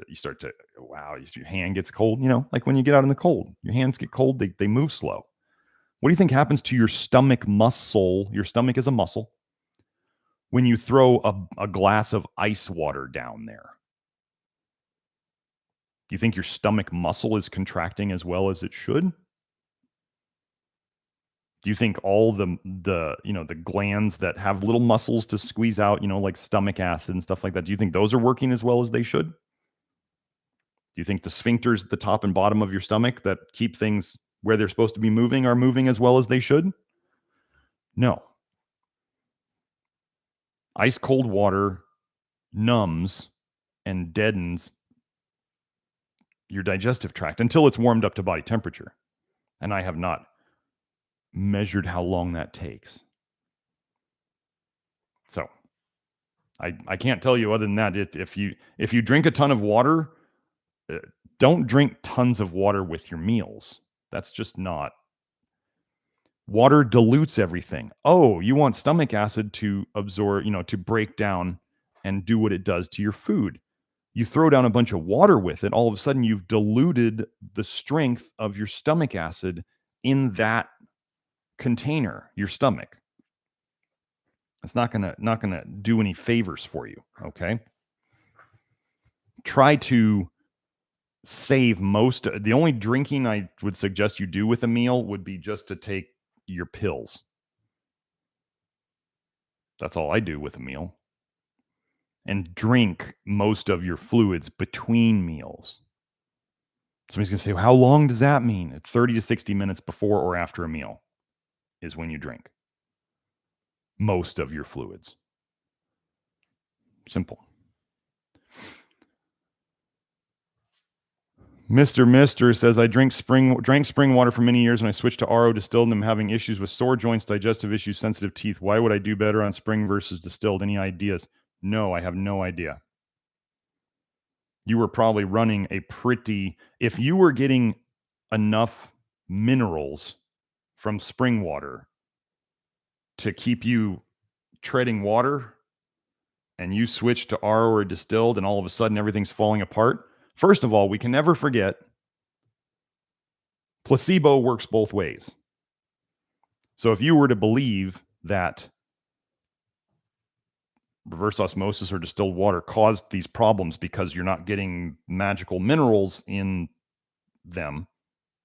You start to, your hand gets cold, like when you get out in the cold, your hands get cold, they move slow. What do you think happens to your stomach muscle? Your stomach is a muscle. When you throw a glass of ice water down there, do you think your stomach muscle is contracting as well as it should? Do you think all the glands that have little muscles to squeeze out, like stomach acid and stuff like that, do you think those are working as well as they should? Do you think the sphincters at the top and bottom of your stomach that keep things where they're supposed to be moving are moving as well as they should? No. Ice cold water numbs and deadens your digestive tract until it's warmed up to body temperature. And I have not measured how long that takes. So I can't tell you other than that. If you drink a ton of water, don't drink tons of water with your meals. That's just not. Water dilutes everything. Oh, you want stomach acid to absorb, to break down and do what it does to your food. You throw down a bunch of water with it, all of a sudden you've diluted the strength of your stomach acid in that container, your stomach. It's not gonna do any favors for you, okay? Try to save most. The only drinking I would suggest you do with a meal would be just to take your pills. That's all I do with a meal. And drink most of your fluids between meals. Somebody's going to say, well, how long does that mean? 30 to 60 minutes before or after a meal is when you drink most of your fluids. Simple. Mr. says, I drank spring water for many years and I switched to RO distilled and I'm having issues with sore joints, digestive issues, sensitive teeth. Why would I do better on spring versus distilled? Any ideas? No, I have no idea. You were probably running if you were getting enough minerals from spring water to keep you treading water and you switch to RO or distilled and all of a sudden everything's falling apart. First of all, we can never forget placebo works both ways. So if you were to believe that reverse osmosis or distilled water caused these problems because you're not getting magical minerals in them.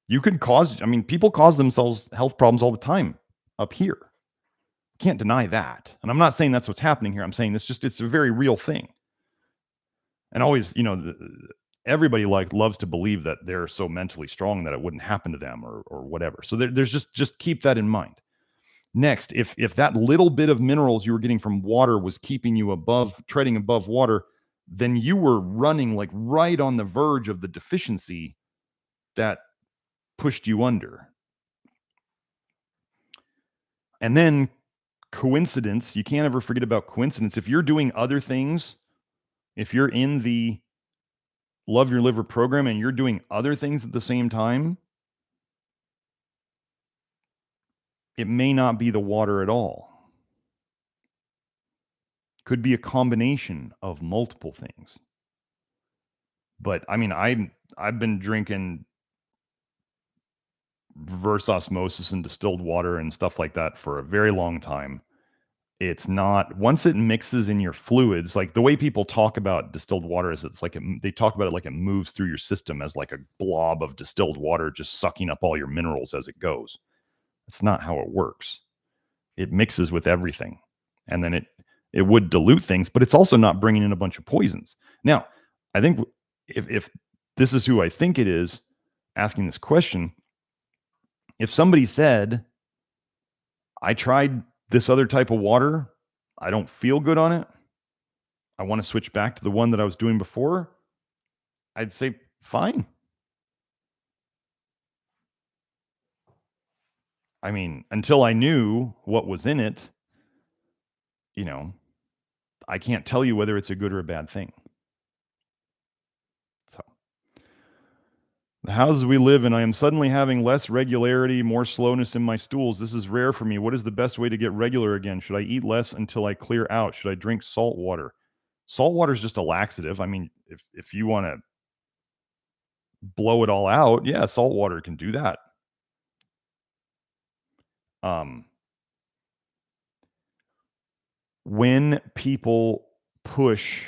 You could cause, I mean, people cause themselves health problems all the time up here. Can't deny that. And I'm not saying that's what's happening here. I'm saying it's a very real thing. And always, everybody loves to believe that they're so mentally strong that it wouldn't happen to them or whatever. So there's just keep that in mind. Next, if that little bit of minerals you were getting from water was keeping you treading above water, then you were running like right on the verge of the deficiency that pushed you under. And then coincidence, you can't ever forget about coincidence. If you're doing other things, if you're in the Love Your Liver program and you're doing other things at the same time, it may not be the water at all. Could be a combination of multiple things. But I mean, I've been drinking reverse osmosis and distilled water and stuff like that for a very long time. It's not, once it mixes in your fluids, like the way people talk about distilled water is it's like they talk about it like it moves through your system as like a blob of distilled water just sucking up all your minerals as it goes. That's not how it works. It mixes with everything, and then it would dilute things, but it's also not bringing in a bunch of poisons. Now, I think if this is who I think it is asking this question, if somebody said, I tried this other type of water, I don't feel good on it, I want to switch back to the one that I was doing before, I'd say fine. I mean, until I knew what was in it, I can't tell you whether it's a good or a bad thing. So, the houses we live in, I am suddenly having less regularity, more slowness in my stools. This is rare for me. What is the best way to get regular again? Should I eat less until I clear out? Should I drink salt water? Salt water is just a laxative. I mean, if you want to blow it all out, yeah, salt water can do that. When people push,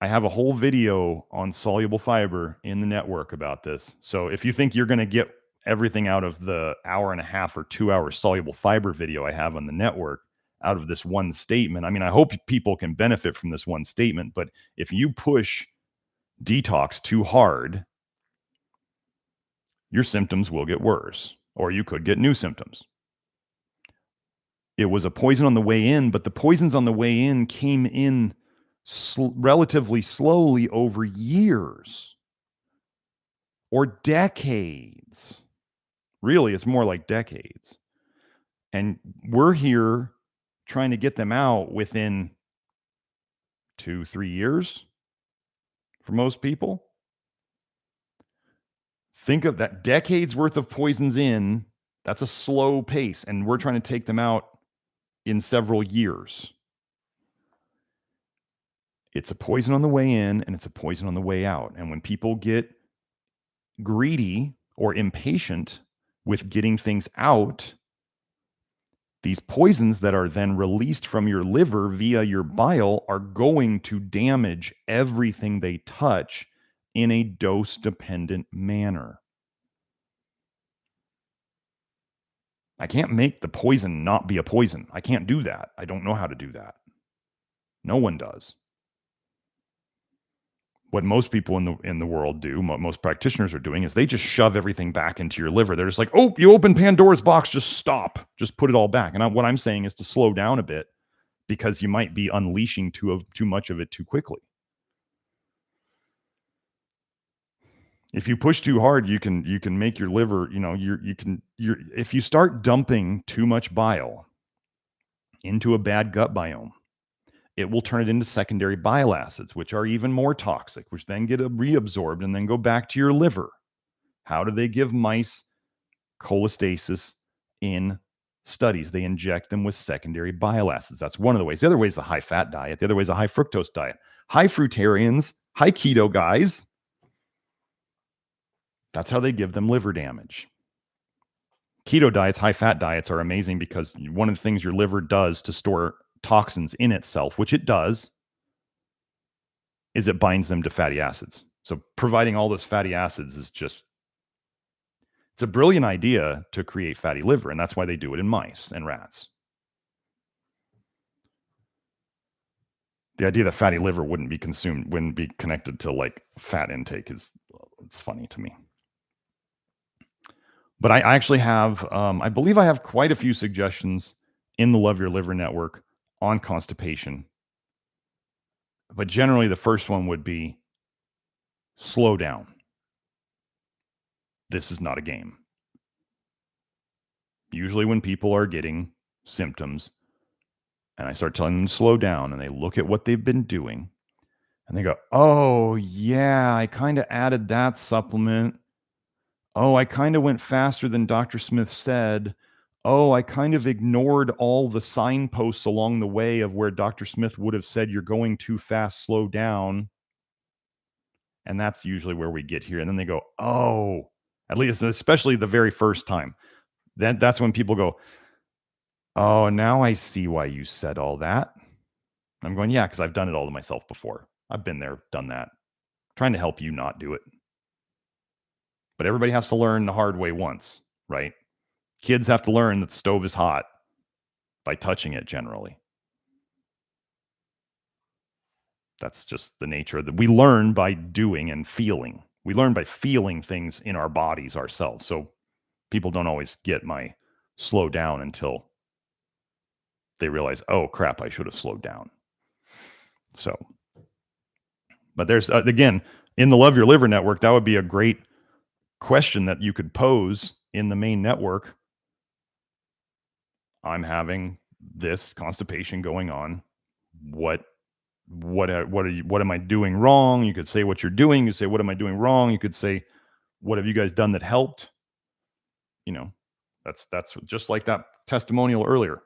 I have a whole video on soluble fiber in the network about this. So if you think you're going to get everything out of the 1.5 or 2 hour soluble fiber video I have on the network out of this one statement, I mean, I hope people can benefit from this one statement, but if you push detox too hard, your symptoms will get worse, or you could get new symptoms. It was a poison on the way in, but the poisons on the way in came in relatively slowly over years or decades. Really, it's more like decades. And we're here trying to get them out within 2-3 years for most people. Think of that, decades worth of poisons in. That's a slow pace, and we're trying to take them out in several years. It's a poison on the way in and it's a poison on the way out. And when people get greedy or impatient with getting things out, these poisons that are then released from your liver via your bile are going to damage everything they touch in a dose-dependent manner. I can't make the poison not be a poison. I can't do that. I don't know how to do that. No one does. What most people in the world do, what most practitioners are doing, is they just shove everything back into your liver. They're just like, oh, you open Pandora's box, just stop. Just put it all back. And what I'm saying is to slow down a bit, because you might be unleashing too much of it too quickly. If you push too hard, you can make your liver, if you start dumping too much bile into a bad gut biome, it will turn it into secondary bile acids, which are even more toxic, which then get reabsorbed and then go back to your liver. How do they give mice cholestasis in studies? They inject them with secondary bile acids. That's one of the ways. The other way is the high-fat diet. The other way is a high-fructose diet. High fruitarians, high keto guys, that's how they give them liver damage. Keto diets, high-fat diets are amazing because one of the things your liver does to store toxins in itself, which it does, is it binds them to fatty acids. So providing all those fatty acids is just, it's a brilliant idea to create fatty liver, and that's why they do it in mice and rats. The idea that fatty liver wouldn't be connected to like fat intake it's funny to me. But I actually have, I believe I have quite a few suggestions in the Love Your Liver Network on constipation. But generally, the first one would be slow down. This is not a game. Usually when people are getting symptoms and I start telling them to slow down and they look at what they've been doing and they go, oh, yeah, I kind of added that supplement. Oh, I kind of went faster than Dr. Smith said. Oh, I kind of ignored all the signposts along the way of where Dr. Smith would have said, you're going too fast, slow down. And that's usually where we get here. And then they go, oh, at least, especially the very first time. That's when people go, oh, now I see why you said all that. I'm going, yeah, because I've done it all to myself before. I've been there, done that. Trying to help you not do it. But everybody has to learn the hard way once, right? Kids have to learn that the stove is hot by touching it generally. That's just the nature of it. We learn by doing and feeling. We learn by feeling things in our bodies ourselves. So people don't always get my slow down until they realize, oh, crap, I should have slowed down. So, but there's, again, in the Love Your Liver Network, that would be a great question that you could pose in the main network. I'm having this constipation going on. What am I doing wrong? You could say what you're doing. You say, what am I doing wrong? You could say, what have you guys done that helped? You know, that's just like that testimonial earlier.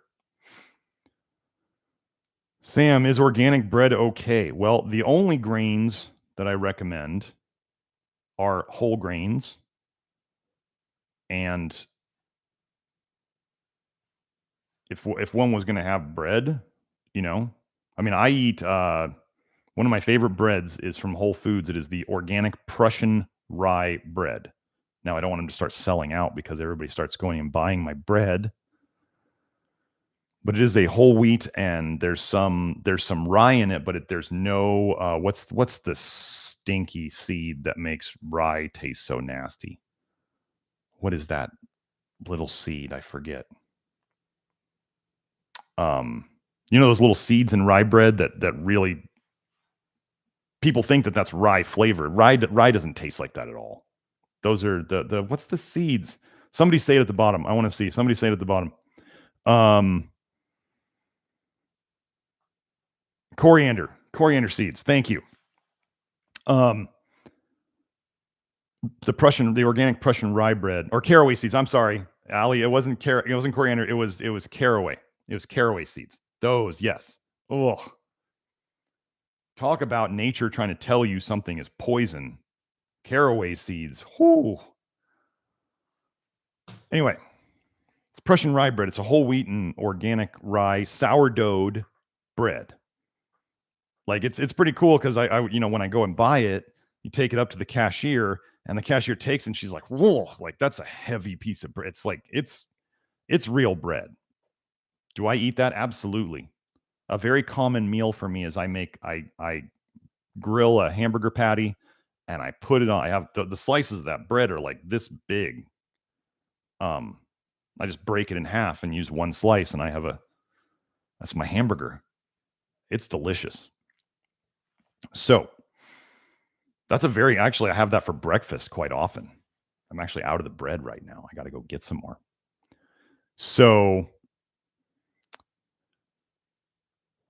Sam, is organic bread okay? Well, the only grains that I recommend are whole grains. And if one was going to have bread, you know, I mean, I eat, one of my favorite breads is from Whole Foods. It is the organic Prussian rye bread. Now, I don't want them to start selling out because everybody starts going and buying my bread. But it is a whole wheat, and there's some rye in it, but there's no what's the stinky seed that makes rye taste so nasty? What is that little seed? I forget. You know those little seeds in rye bread that really people think that's rye flavored. Rye doesn't taste like that at all. Those are the what's the seeds? Somebody say it at the bottom. I want to see. Somebody say it at the bottom. Coriander seeds. Thank you. The organic Prussian rye bread or caraway seeds. I'm sorry, Ali. It wasn't coriander. It was caraway. It was caraway seeds. Those, yes. Oh, talk about nature trying to tell you something is poison. Caraway seeds. Whoo. Anyway, it's Prussian rye bread. It's a whole wheat and organic rye sourdough'd bread. Like it's pretty cool because I when I go and buy it, you take it up to the cashier and the cashier takes it and she's like, whoa, like that's a heavy piece of bread. It's like it's real bread. Do I eat that? Absolutely. A very common meal for me is I grill a hamburger patty and I put it on. I have the slices of that bread are like this big. I just break it in half and use one slice and that's my hamburger. It's delicious. So that's actually, I have that for breakfast quite often. I'm actually out of the bread right now. I got to go get some more. So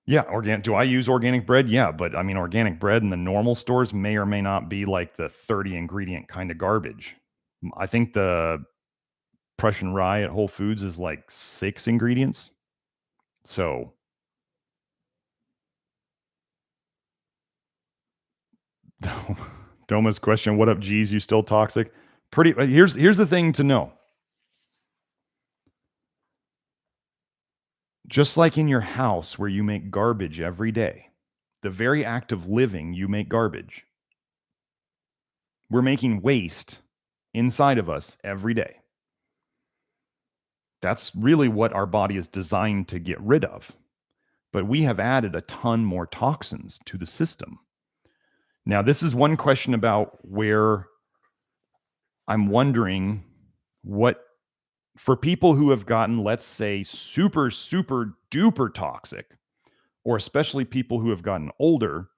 yeah, do I use organic bread? Yeah, but I mean, organic bread in the normal stores may or may not be like the 30 ingredient kind of garbage. I think the Prussian rye at Whole Foods is like 6 ingredients. So Doma's question, what up, G's? You still toxic? Here's the thing to know. Just like in your house where you make garbage every day, the very act of living, you make garbage. We're making waste inside of us every day. That's really what our body is designed to get rid of. But we have added a ton more toxins to the system. Now, this is one question about where I'm wondering what, for people who have gotten, let's say, super, super duper toxic, or especially people who have gotten older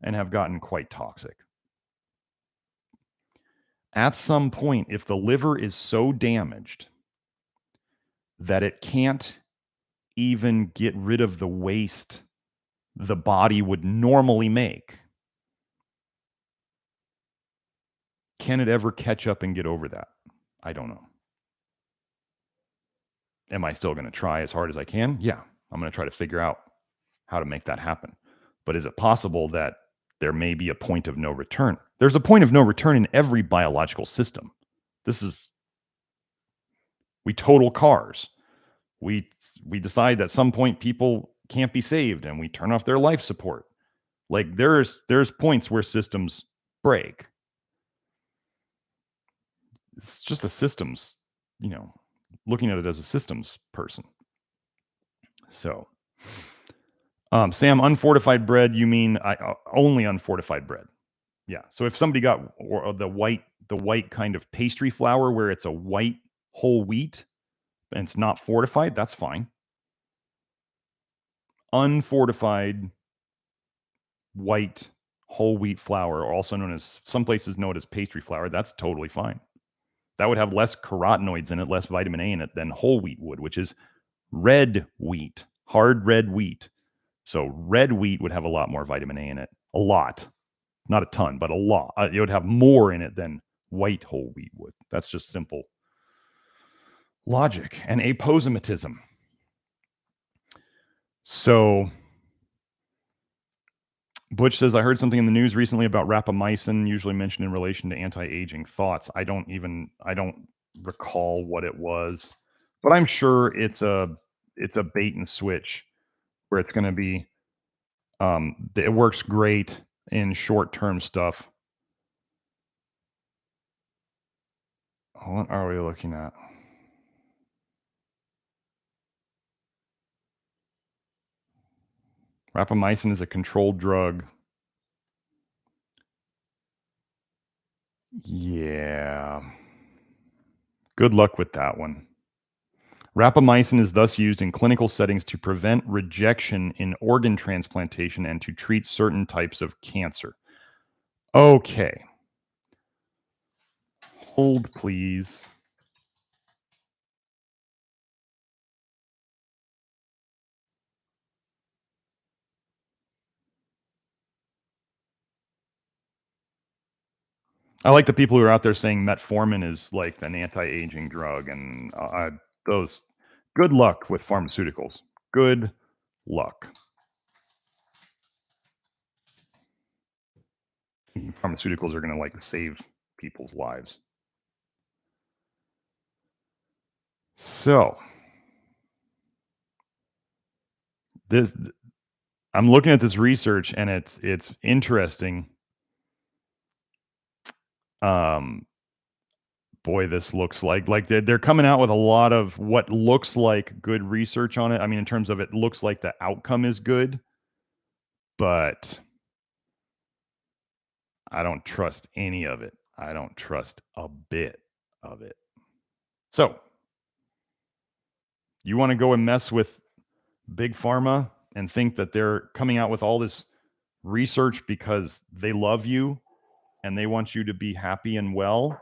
and have gotten quite toxic. At some point, if the liver is so damaged that it can't even get rid of the waste the body would normally make, can it ever catch up and get over that? I don't know. Am I still going to try as hard as I can? Yeah, I'm going to try to figure out how to make that happen. But is it possible that there may be a point of no return? There's a point of no return in every biological system. We total cars. We decide at some point people can't be saved and we turn off their life support. Like there's points where systems break. It's just a systems, looking at it as a systems person. So, Sam, unfortified bread, you mean only unfortified bread? Yeah. So if somebody got the white kind of pastry flour where it's a white whole wheat and it's not fortified, that's fine. Unfortified white whole wheat flour, or also known as, some places know it as pastry flour, that's totally fine. That would have less carotenoids in it, less vitamin A in it than whole wheat would, which is red wheat, hard red wheat. So red wheat would have a lot more vitamin A in it. A lot. Not a ton, but a lot. It would have more in it than white whole wheat would. That's just simple logic and aposematism. So Butch says, I heard something in the news recently about rapamycin, usually mentioned in relation to anti-aging thoughts. I don't recall what it was, but I'm sure it's a bait and switch where it's going to be, it works great in short-term stuff. What are we looking at? Rapamycin is a controlled drug. Yeah. Good luck with that one. Rapamycin is thus used in clinical settings to prevent rejection in organ transplantation and to treat certain types of cancer. Okay. Hold, please. I like the people who are out there saying metformin is like an anti-aging drug, and those. Good luck with pharmaceuticals. Good luck. Pharmaceuticals are going to like save people's lives. So this, I'm looking at this research, and it's interesting. Boy, this looks like they're coming out with a lot of what looks like good research on it. I mean, in terms of it looks like the outcome is good, but I don't trust any of it. I don't trust a bit of it. So, you want to go and mess with Big Pharma and think that they're coming out with all this research because they love you and they want you to be happy and well?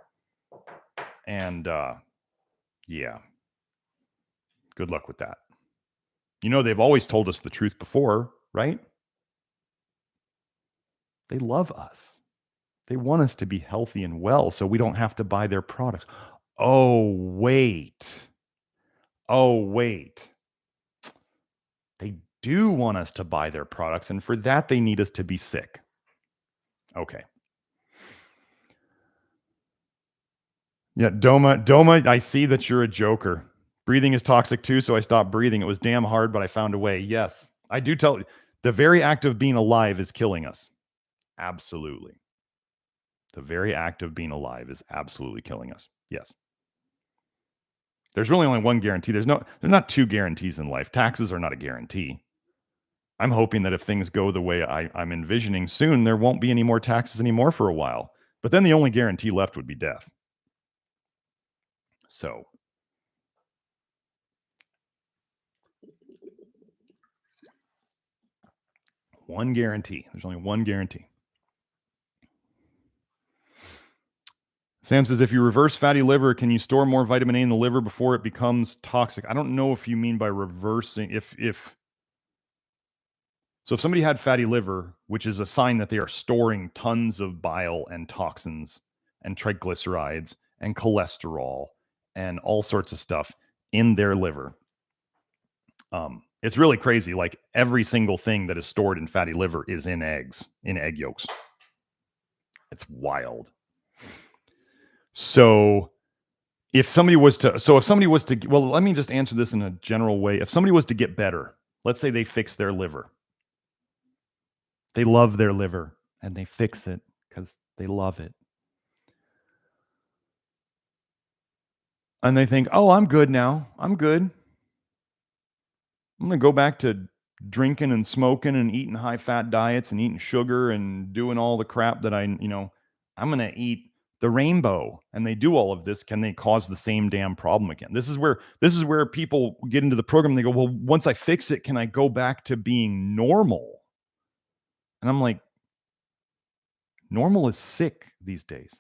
And yeah, good luck with that. They've always told us the truth before, right? They love us. They want us to be healthy and well so we don't have to buy their products. Oh, wait. They do want us to buy their products, and for that, they need us to be sick. Okay. Yeah, Doma, I see that you're a joker. Breathing is toxic too, so I stopped breathing. It was damn hard, but I found a way. Yes, I do tell you, the very act of being alive is killing us. Absolutely. The very act of being alive is absolutely killing us. Yes. There's really only one guarantee. There's not two guarantees in life. Taxes are not a guarantee. I'm hoping that if things go the way I'm envisioning soon, there won't be any more taxes anymore for a while. But then the only guarantee left would be death. So one guarantee. There's only one guarantee. Sam says, if you reverse fatty liver, can you store more vitamin A in the liver before it becomes toxic? I don't know if you mean by reversing. So if somebody had fatty liver, which is a sign that they are storing tons of bile and toxins and triglycerides and cholesterol and all sorts of stuff in their liver, it's really crazy. Like every single thing that is stored in fatty liver is in eggs, in egg yolks. It's wild. So if somebody was to, well, let me just answer this in a general way. If somebody was to get better, let's say they fix their liver. They love their liver and they fix it because they love it. And they think, oh, I'm good now. I'm good. I'm going to go back to drinking and smoking and eating high fat diets and eating sugar and doing all the crap that I'm going to eat the rainbow. And they do all of this. Can they cause the same damn problem again? This is where people get into the program. They go, well, once I fix it, can I go back to being normal? And I'm like, normal is sick these days.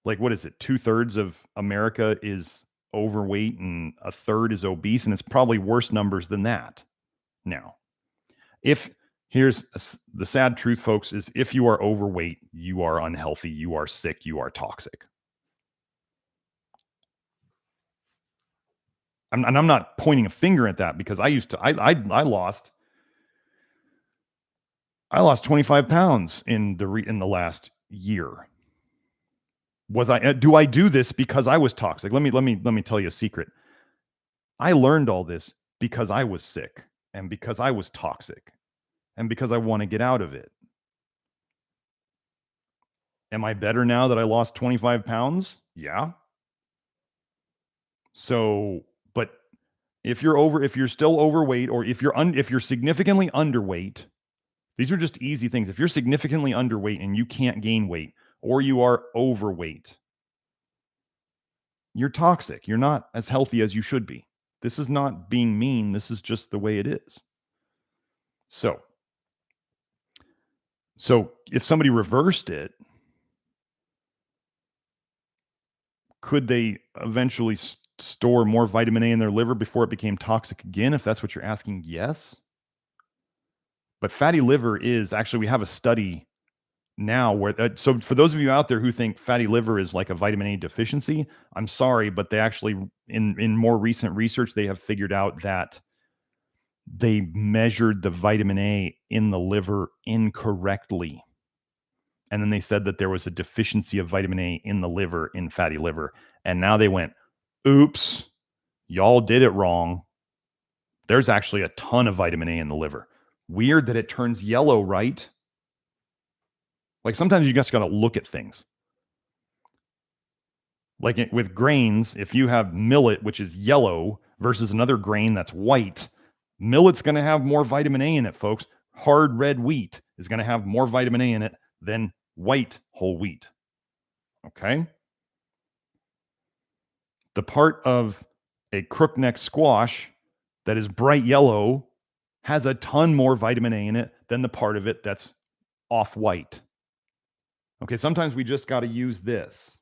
Like, what is it? 2/3 of America is overweight and a third is obese. And it's probably worse numbers than that. Now, here's the sad truth, folks, is if you are overweight, you are unhealthy, you are sick, you are toxic. I'm not pointing a finger at that because I lost 25 pounds in the last year. Do I do this because I was toxic? Let me tell you a secret. I learned all this because I was sick and because I was toxic and because I want to get out of it. Am I better now that I lost 25 pounds? Yeah. So, but if you're still overweight, or if you're significantly underweight, these are just easy things. If you're significantly underweight and you can't gain weight, or you are overweight, you're toxic. You're not as healthy as you should be. This is not being mean. This is just the way it is. So if somebody reversed it, could they eventually store more vitamin A in their liver before it became toxic again? If that's what you're asking, yes. But fatty liver is actually, we have a study now where, so for those of you out there who think fatty liver is like a vitamin A deficiency, I'm sorry, but they actually, in more recent research, they have figured out that they measured the vitamin A in the liver incorrectly. And then they said that there was a deficiency of vitamin A in the liver, in fatty liver. And now they went, oops, y'all did it wrong. There's actually a ton of vitamin A in the liver. Weird that it turns yellow, right? Like sometimes you just got to look at things. Like with grains, if you have millet, which is yellow, versus another grain that's white, millet's going to have more vitamin A in it, folks. Hard red wheat is going to have more vitamin A in it than white whole wheat. Okay? The part of a crookneck squash that is bright yellow has a ton more vitamin A in it than the part of it that's off-white. Okay, sometimes we just got to use this.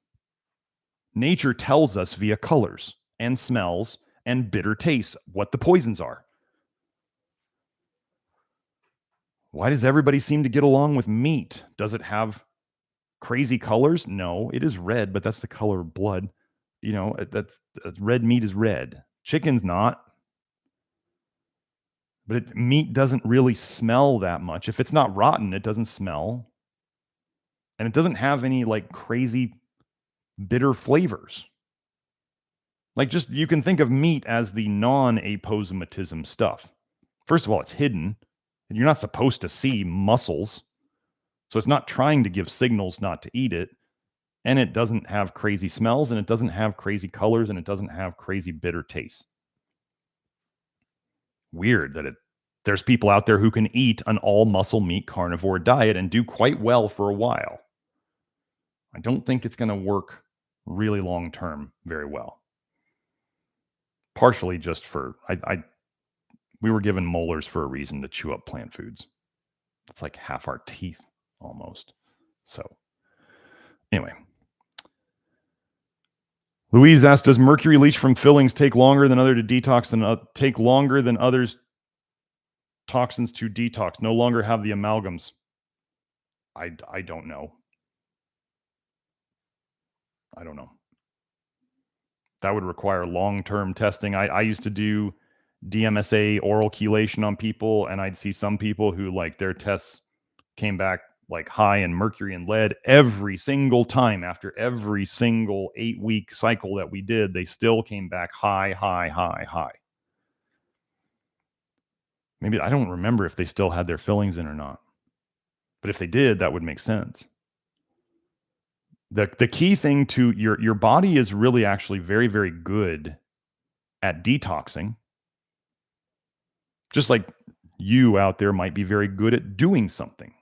Nature tells us via colors and smells and bitter tastes what the poisons are. Why does everybody seem to get along with meat? Does it have crazy colors? No, it is red, but that's the color of blood. That's red meat is red. Chicken's not. But meat doesn't really smell that much. If it's not rotten, it doesn't smell. And it doesn't have any like crazy bitter flavors. Like, just you can think of meat as the non-aposematism stuff. First of all, it's hidden, and you're not supposed to see muscles. So it's not trying to give signals not to eat it. And it doesn't have crazy smells, and it doesn't have crazy colors, and it doesn't have crazy bitter tastes. Weird that there's people out there who can eat an all muscle meat carnivore diet and do quite well for a while. I don't think it's going to work really long term very well. Partially just for we were given molars for a reason to chew up plant foods. It's like half our teeth almost. So anyway, Louise asked, does mercury leach from fillings take longer than others to detox take longer than others toxins to detox? No longer have the amalgams. I don't know. I don't know. That would require long-term testing. I used to do DMSA oral chelation on people, and I'd see some people who, like, their tests came back like high in mercury and lead every single time. After every single 8-week cycle that we did, they still came back high. Maybe, I don't remember if they still had their fillings in or not, but if they did, that would make sense. The key thing to your body is really actually very, very good at detoxing. Just like you out there might be very good at doing something.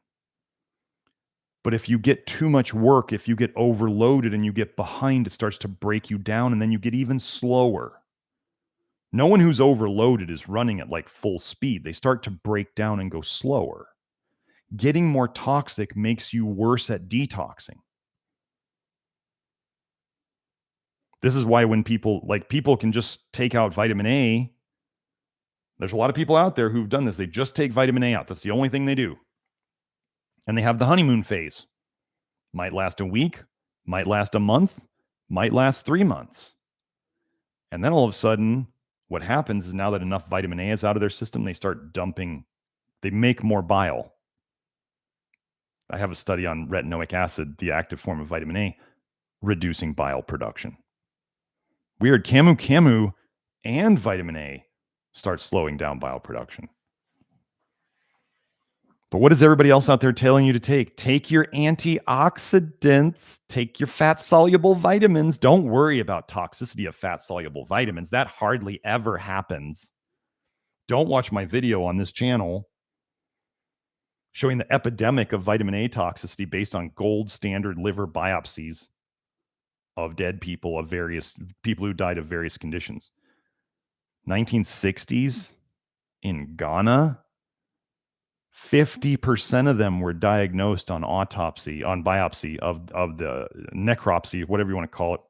But if you get too much work, if you get overloaded and you get behind, it starts to break you down, and then you get even slower. No one who's overloaded is running at like full speed. They start to break down and go slower. Getting more toxic makes you worse at detoxing. This is why when people can just take out vitamin A. There's a lot of people out there who've done this. They just take vitamin A out. That's the only thing they do. And they have the honeymoon phase. Might last a week, might last a month, might last 3 months. And then all of a sudden, what happens is, now that enough vitamin A is out of their system, they start dumping, they make more bile. I have a study on retinoic acid, the active form of vitamin A, reducing bile production. Weird. Camu Camu and vitamin A start slowing down bile production. But what is everybody else out there telling you to take? Take your antioxidants, take your fat-soluble vitamins. Don't worry about toxicity of fat-soluble vitamins. That hardly ever happens. Don't watch my video on this channel showing the epidemic of vitamin A toxicity based on gold standard liver biopsies of dead people, of various people who died of various conditions. 1960s in Ghana, 50% of them were diagnosed on autopsy, on biopsy of the necropsy, whatever you want to call it.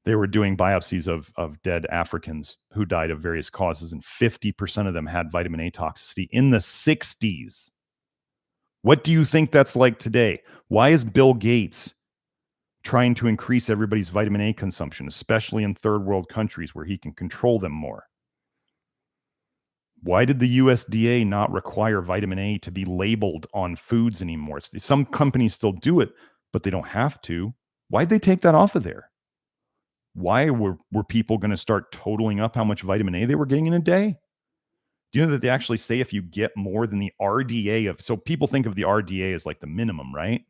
They were doing biopsies of dead Africans who died of various causes, and 50% of them had vitamin A toxicity in the 60s. What do you think that's like today? Why is Bill Gates trying to increase everybody's vitamin A consumption, especially in third world countries where he can control them more? Why did the USDA not require vitamin A to be labeled on foods anymore? Some companies still do it, but they don't have to. Why'd they take that off of there? Why were people going to start totaling up how much vitamin A they were getting in a day? Do you know that they actually say if you get more than the RDA of, so people think of the RDA as like the minimum, right?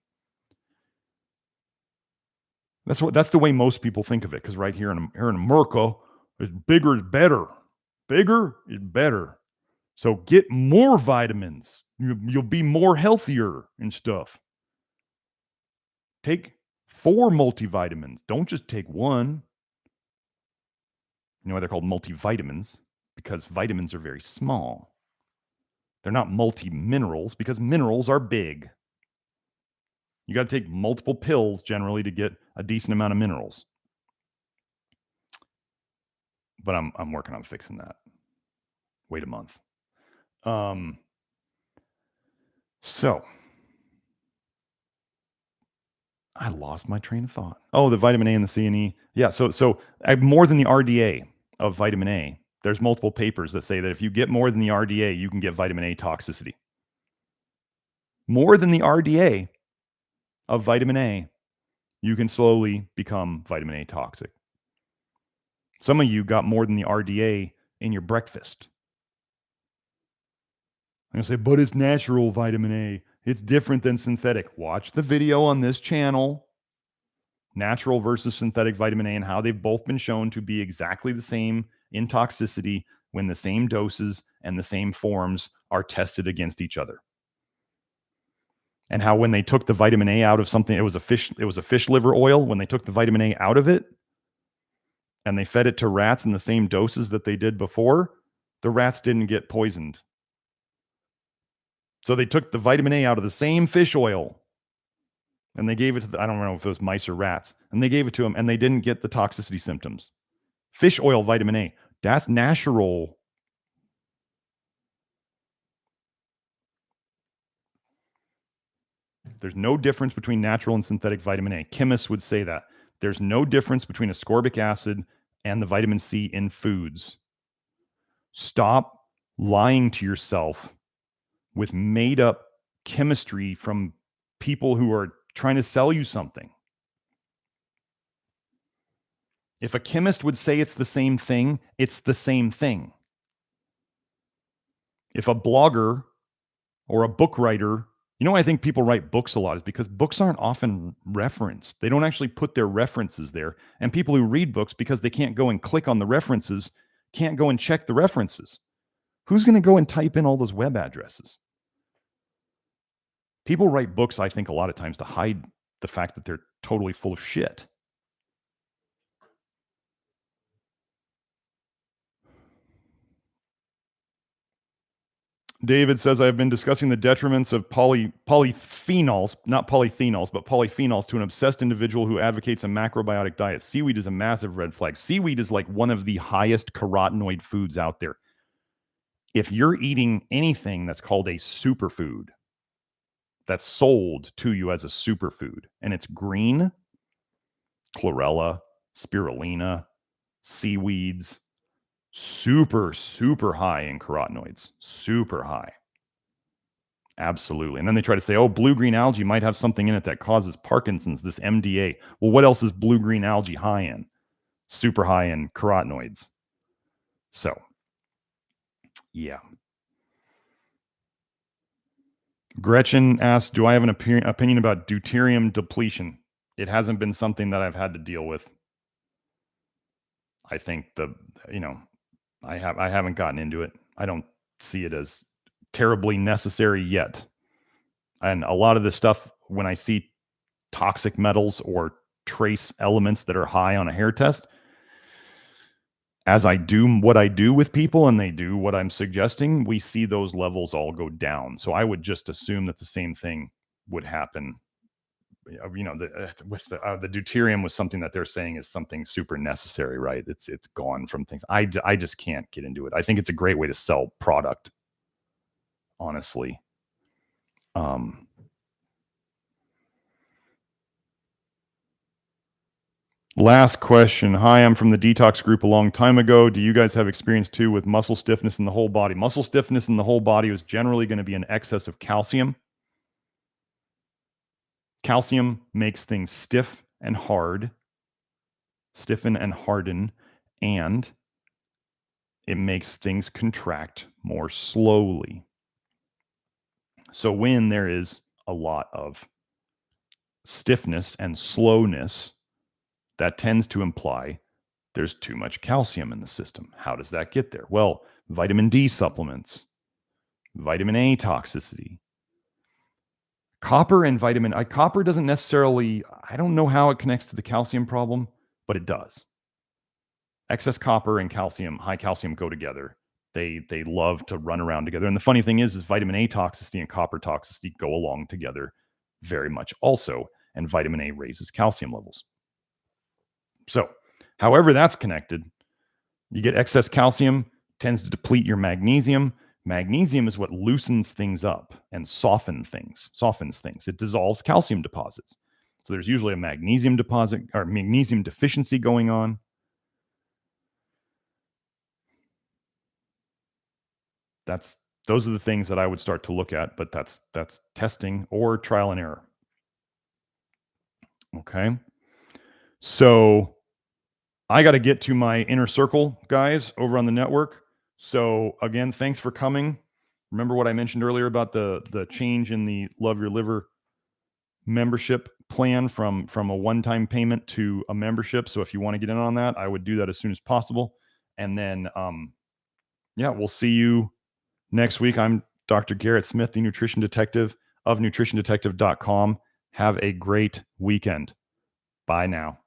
That's the way most people think of it, because right here in America, it's bigger is better. Bigger is better. So get more vitamins. You'll be more healthier and stuff. Take 4 multivitamins. Don't just take one. You know why they're called multivitamins? Because vitamins are very small. They're not multi-minerals because minerals are big. You got to take multiple pills generally to get a decent amount of minerals. But I'm working on fixing that. Wait a month. So I lost my train of thought. Oh, the vitamin A and the C and E. Yeah, so more than the RDA of vitamin A. There's multiple papers that say that if you get more than the RDA, you can get vitamin A toxicity. More than the RDA of vitamin A, you can slowly become vitamin A toxic. Some of you got more than the RDA in your breakfast. I'm going to say, but it's natural vitamin A. It's different than synthetic. Watch the video on this channel, natural versus synthetic vitamin A, and how they've both been shown to be exactly the same in toxicity when the same doses and the same forms are tested against each other. And how when they took the vitamin A out of something, it was a fish liver oil. When they took the vitamin A out of it and they fed it to rats in the same doses that they did before, the rats didn't get poisoned. So they took the vitamin A out of the same fish oil and they gave it to I don't know if it was mice or rats, and they gave it to them and they didn't get the toxicity symptoms. Fish oil vitamin A, that's natural. There's no difference between natural and synthetic vitamin A. Chemists would say that. There's no difference between ascorbic acid and the vitamin C in foods. Stop lying to yourself with made up chemistry from people who are trying to sell you something. If a chemist would say it's the same thing, it's the same thing. If a blogger or a book writer, you know why I think people write books a lot is because books aren't often referenced. They don't actually put their references there. And people who read books, because they can't go and click on the references, can't go and check the references. Who's going to go and type in all those web addresses? People write books, I think, a lot of times to hide the fact that they're totally full of shit. David says, I have been discussing the detriments of polyphenols, not polyphenols, but polyphenols to an obsessed individual who advocates a macrobiotic diet. Seaweed is a massive red flag. Seaweed is like one of the highest carotenoid foods out there. If you're eating anything that's called a superfood, that's sold to you as a superfood, and it's green, chlorella, spirulina, seaweeds, super, super high in carotenoids, super high. Absolutely. And then they try to say, oh, blue-green algae might have something in it that causes Parkinson's, this MDA. Well, what else is blue-green algae high in? Super high in carotenoids. So, yeah. Gretchen asks, do I have an opinion about deuterium depletion? It hasn't been something that I've had to deal with. I think I haven't gotten into it. I don't see it as terribly necessary yet. And a lot of this stuff, when I see toxic metals or trace elements that are high on a hair test, as I do what I do with people and they do what I'm suggesting, we see those levels all go down. So I would just assume that the same thing would happen. With the deuterium was something that they're saying is something super necessary, right? It's gone from things. I just can't get into it. I think it's a great way to sell product, honestly. Last question. Hi, I'm from the detox group a long time ago. Do you guys have experience too with muscle stiffness in the whole body? Muscle stiffness in the whole body is generally going to be an excess of calcium. Calcium makes things stiff and hard, stiffen and harden, and it makes things contract more slowly. So when there is a lot of stiffness and slowness, that tends to imply there's too much calcium in the system. How does that get there? Well, vitamin D supplements, vitamin A toxicity, copper and copper doesn't necessarily, I don't know how it connects to the calcium problem, but it does. Excess copper and calcium, high calcium go together. They love to run around together. And the funny thing is vitamin A toxicity and copper toxicity go along together very much also. And vitamin A raises calcium levels. So, however that's connected, you get excess calcium, tends to deplete your magnesium. Magnesium is what loosens things up and softens things. It dissolves calcium deposits. So there's usually a magnesium deposit or magnesium deficiency going on. Those are the things that I would start to look at, but that's testing or trial and error. Okay. So I got to get to my inner circle guys over on the network. So again, thanks for coming. Remember what I mentioned earlier about the change in the Love Your Liver membership plan from a one-time payment to a membership. So if you want to get in on that, I would do that as soon as possible. And then yeah, we'll see you next week. I'm Dr. Garrett Smith, the nutrition detective of nutritiondetective.com. Have a great weekend. Bye now.